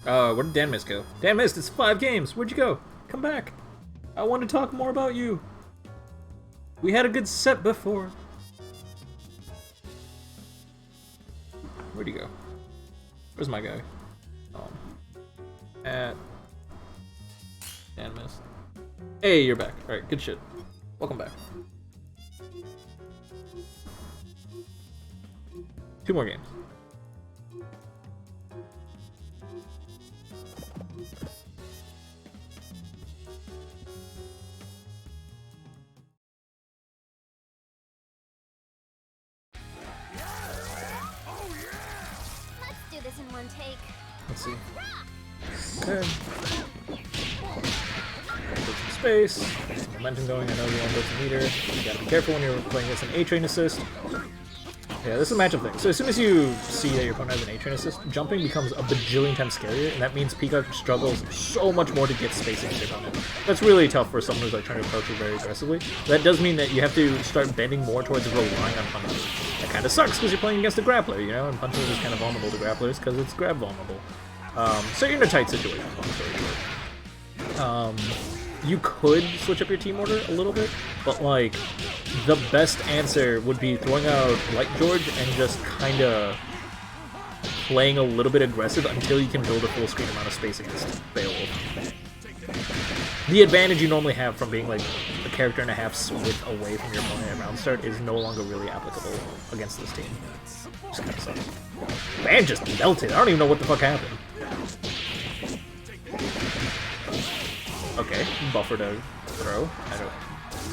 B: Where did Dan Mist go? Dan Mist, it's 5 games. Where'd you go? Come back. I want to talk more about you. We had a good set before. Where'd he go? Where's my guy? At Dan Mist. Hey, you're back. Alright, good shit. Welcome back. 2 more games.
D: This in one take.
B: Let's see. Okay. Put some space. Get some momentum going. I know you want to build some meter. You gotta be careful when you're playing against an A-Train assist. Yeah, this is a matchup thing. So as soon as you see that your opponent has an A-Train assist, jumping becomes a bajillion times scarier, and that means Peacock struggles so much more to get space into your opponent. That's really tough for someone who's like trying to approach you very aggressively. That does mean that you have to start bending more towards relying on punches. That kind of sucks because you're playing against a grappler, you know, and punching is kind of vulnerable to grapplers because it's grab vulnerable. So you're in a tight situation, long story short. You could switch up your team order a little bit, but like the best answer would be throwing out Light George and just kind of playing a little bit aggressive until you can build a full screen amount of space against Beowulf. The advantage you normally have from being like a character and a half width away from your opponent at round start is no longer really applicable against this team. Just kind of sucks. Man just melted. I don't even know what the fuck happened. Okay, buffer to throw.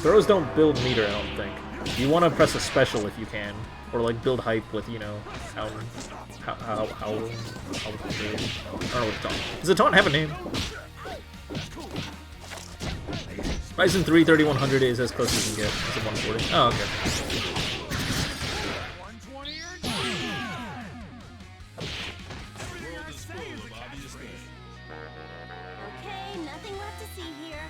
B: Throws don't build meter, I don't think. You want to press a special if you can, or like build hype with, you know, how I don't know what to taunt. Does the taunt have a name? Ryzen 3 3100 is as close as you can get. It's a 140. Oh, okay.
D: Okay, nothing left to see here.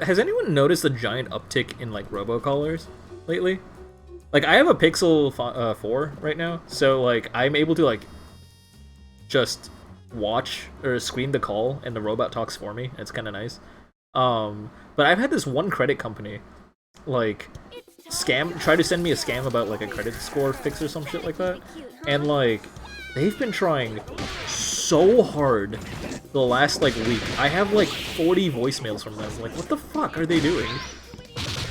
B: Has anyone noticed the giant uptick in like robocallers lately? Like I have a Pixel 4 right now, so like I'm able to like just watch or screen the call and the robot talks for me. It's kind of nice. But I've had this one credit company like try to send me a scam about like a credit score fix or some shit like that, and like they've been trying so hard the last like week. I have like 40 voicemails from them. Like, what the fuck are they doing?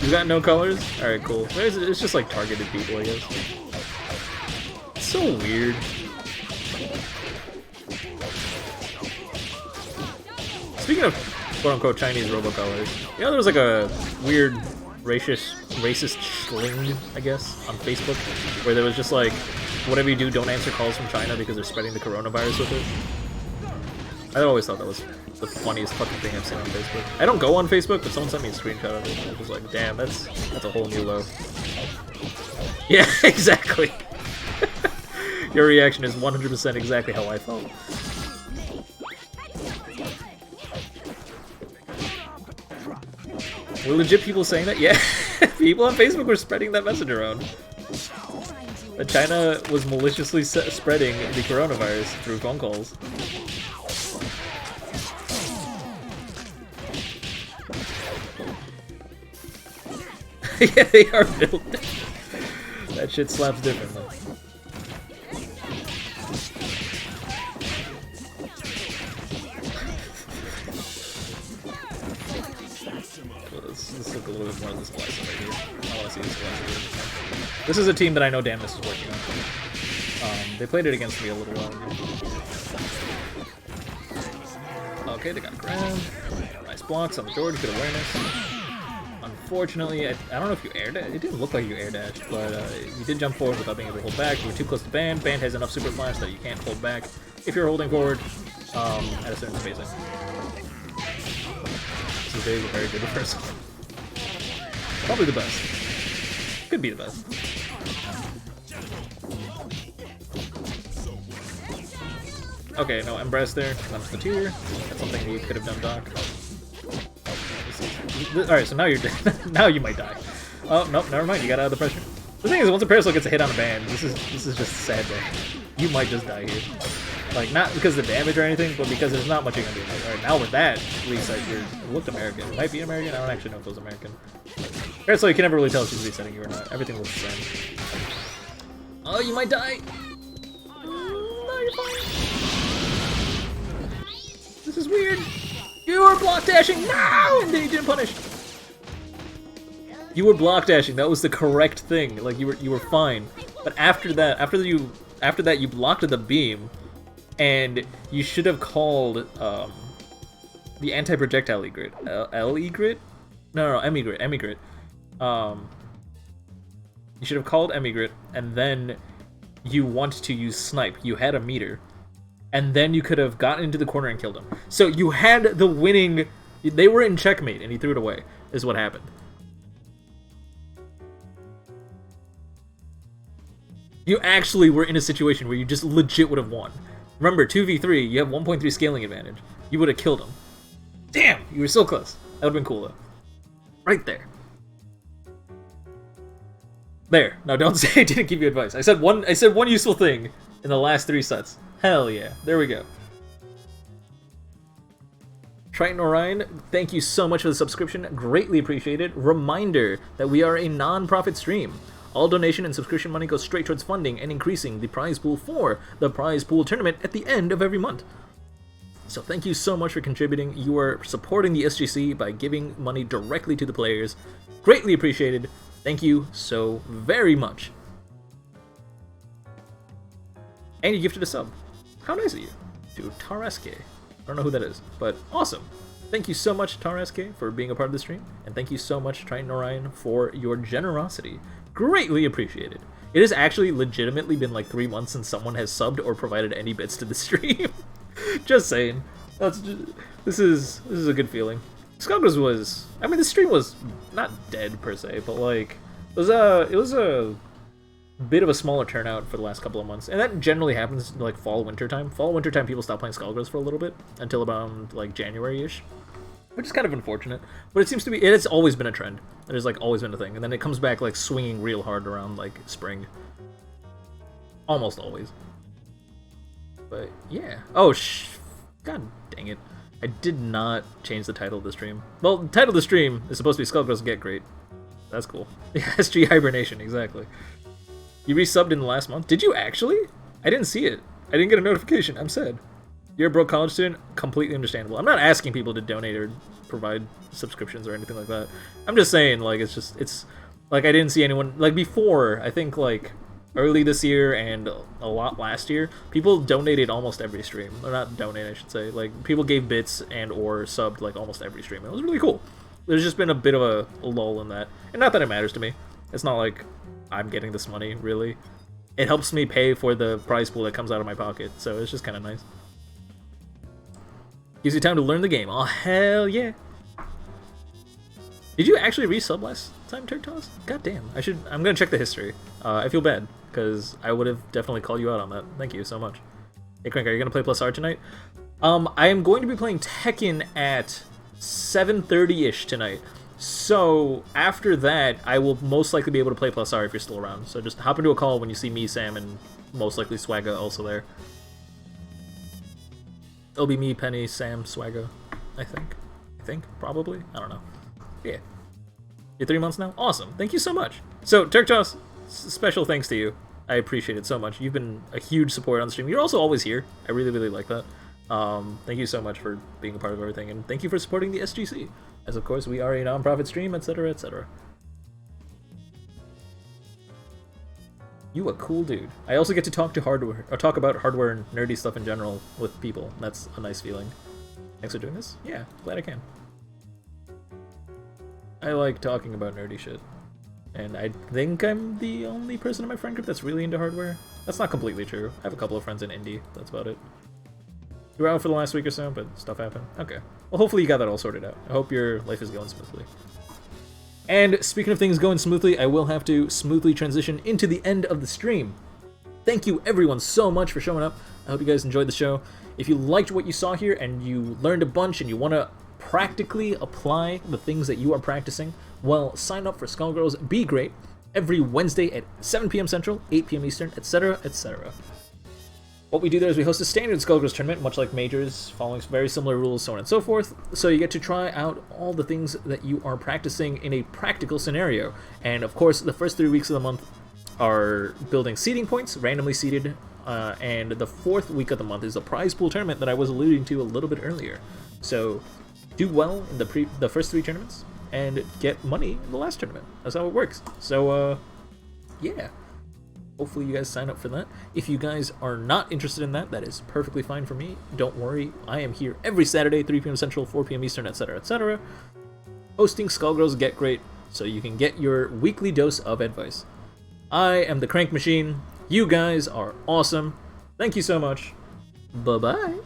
B: You got no colors? Alright, cool. It's just like targeted people, I guess. It's so weird. Speaking of quote-unquote Chinese robocallers, you know there was like a weird racist schling, I guess, on Facebook, where there was just like, whatever you do, don't answer calls from China because they're spreading the coronavirus with it. I always thought that was the funniest fucking thing I've seen on Facebook. I don't go on Facebook, but someone sent me a screenshot of it, and I was like, damn, that's a whole new low. Yeah, exactly. Your reaction is 100% exactly how I felt. Were legit people saying that? Yeah, people on Facebook were spreading that message around. That China was maliciously spreading the coronavirus through phone calls. Yeah, they are built. That shit slaps differently. Let's look a little bit more at this splice right here. I want to see this splice. This is a team that I know Damnus is working on. They played it against me a little while ago. Okay, they got ground. Nice blocks on the George, good awareness. Unfortunately, I don't know if you air dashed. It didn't look like you air dashed, but you did jump forward without being able to hold back. You were too close to Band. Band has enough super flash that you can't hold back if you're holding forward at a certain spacing. This is a very good reversal. Probably the best. Could be the best. Okay, no Embrace there. That's the tier. That's something you could have done, Doc. Alright, so now you're dead. Now you might die. Oh, nope, never mind. You got out of the pressure. The thing is, once a Parasol gets a hit on a Band, this is just a sad day. You might just die here. Like, not because of the damage or anything, but because there's not much you can do. Like, alright, now with that reset, it looked American. It might be American. I don't actually know if it was American. Parasol, you can never really tell if she's resetting you or not. Everything looks the same. Oh, you might die. No, you're fine. This is weird. You were block dashing. No, and then you didn't punish. You were block dashing. That was the correct thing. Like you were fine. But after that, you blocked the beam, and you should have called the anti-projectile egret. Egret? No, emigret. You should have called emigret, and then you want to use snipe. You had a meter. And then you could have gotten into the corner and killed him. So you had the winning... They were in checkmate, and he threw it away, is what happened. You actually were in a situation where you just legit would have won. Remember, 2v3, you have 1.3 scaling advantage. You would have killed him. Damn, you were so close. That would have been cool, though. Right there. There. Now, don't say I didn't give you advice. I said one useful thing in the last 3 sets. Hell yeah. There we go. Triton Orion, thank you so much for the subscription. Greatly appreciated. Reminder that we are a non-profit stream. All donation and subscription money goes straight towards funding and increasing the prize pool for the prize pool tournament at the end of every month. So thank you so much for contributing. You are supporting the SGC by giving money directly to the players. Greatly appreciated. Thank you so very much. And you gifted a sub. How nice of you. To Taraske. I don't know who that is, but awesome. Thank you so much, Taraske, for being a part of the stream. And thank you so much, Triton Orion, for your generosity. Greatly appreciated. It has actually legitimately been like 3 months since someone has subbed or provided any bits to the stream. Just saying. This is a good feeling. Skullgirls was... I mean, the stream was not dead, per se, but like... It was a bit of a smaller turnout for the last couple of months, and that generally happens like fall-winter time. Fall-winter time, people stop playing Skullgirls for a little bit, until about like January-ish, which is kind of unfortunate, but it seems to be, it's always been a trend. It has like always been a thing, and then it comes back like swinging real hard around like spring. Almost always. But yeah. Oh, god dang it. I did not change the title of the stream. Well, the title of the stream is supposed to be Skullgirls Get Gr8. That's cool. SG Hibernation, exactly. You resubbed in the last month? Did you actually? I didn't see it. I didn't get a notification. I'm sad. You're a broke college student? Completely understandable. I'm not asking people to donate or provide subscriptions or anything like that. I'm just saying, like, it's like I didn't see anyone, like before, I think like early this year and a lot last year, people donated almost every stream. Or not donate, I should say. Like, people gave bits and or subbed like almost every stream. It was really cool. There's just been a bit of a lull in that. And not that it matters to me. It's not like I'm getting this money, really. It helps me pay for the prize pool that comes out of my pocket, so it's just kind of nice. Gives you time to learn the game. Oh, hell yeah. Did you actually resub last time, Turktos? God damn. I'm gonna check the history. I feel bad, because I would have definitely called you out on that. Thank you so much. Hey, Crank, are you gonna play Plus R tonight? I am going to be playing Tekken at 7:30-ish tonight. So, after that, I will most likely be able to play Plus R if you're still around. So just hop into a call when you see me, Sam, and most likely Swagga also there. It'll be me, Penny, Sam, Swagga, I think, probably. I don't know. Yeah. You're 3 months now? Awesome. Thank you so much. So, Turktos, special thanks to you. I appreciate it so much. You've been a huge support on the stream. You're also always here. I really, really like that. Thank you so much for being a part of everything, and thank you for supporting the SGC, as of course we are a non-profit stream, etc., etc. You a cool dude. I also get to talk to hardware, or talk about hardware and nerdy stuff in general with people. That's a nice feeling. Thanks for doing this. Yeah, glad I can. I like talking about nerdy shit. And I think I'm the only person in my friend group that's really into hardware. That's not completely true. I have a couple of friends in indie, that's about it. You were out for the last week or so, but stuff happened. Okay. Well, hopefully you got that all sorted out. I hope your life is going smoothly. And speaking of things going smoothly, I will have to smoothly transition into the end of the stream. Thank you everyone so much for showing up. I hope you guys enjoyed the show. If you liked what you saw here and you learned a bunch and you want to practically apply the things that you are practicing, well, sign up for Skullgirls Be Great every Wednesday at 7 p.m. Central, 8 p.m. Eastern, etc., etc. What we do there is we host a standard Skullgirls tournament, much like majors, following very similar rules, so on and so forth. So you get to try out all the things that you are practicing in a practical scenario. And of course, the first 3 weeks of the month are building seeding points, randomly seeded, and the 4th week of the month is the prize pool tournament that I was alluding to a little bit earlier. So do well in the first 3 tournaments and get money in the last tournament. That's how it works. So yeah. Hopefully you guys sign up for that. If you guys are not interested in that, that is perfectly fine for me. Don't worry, I am here every Saturday, 3 p.m. Central, 4 p.m. Eastern, etc., etc., hosting Skullgirls Get Great, so you can get your weekly dose of advice. I am the Crank Machine. You guys are awesome. Thank you so much. Bye-bye.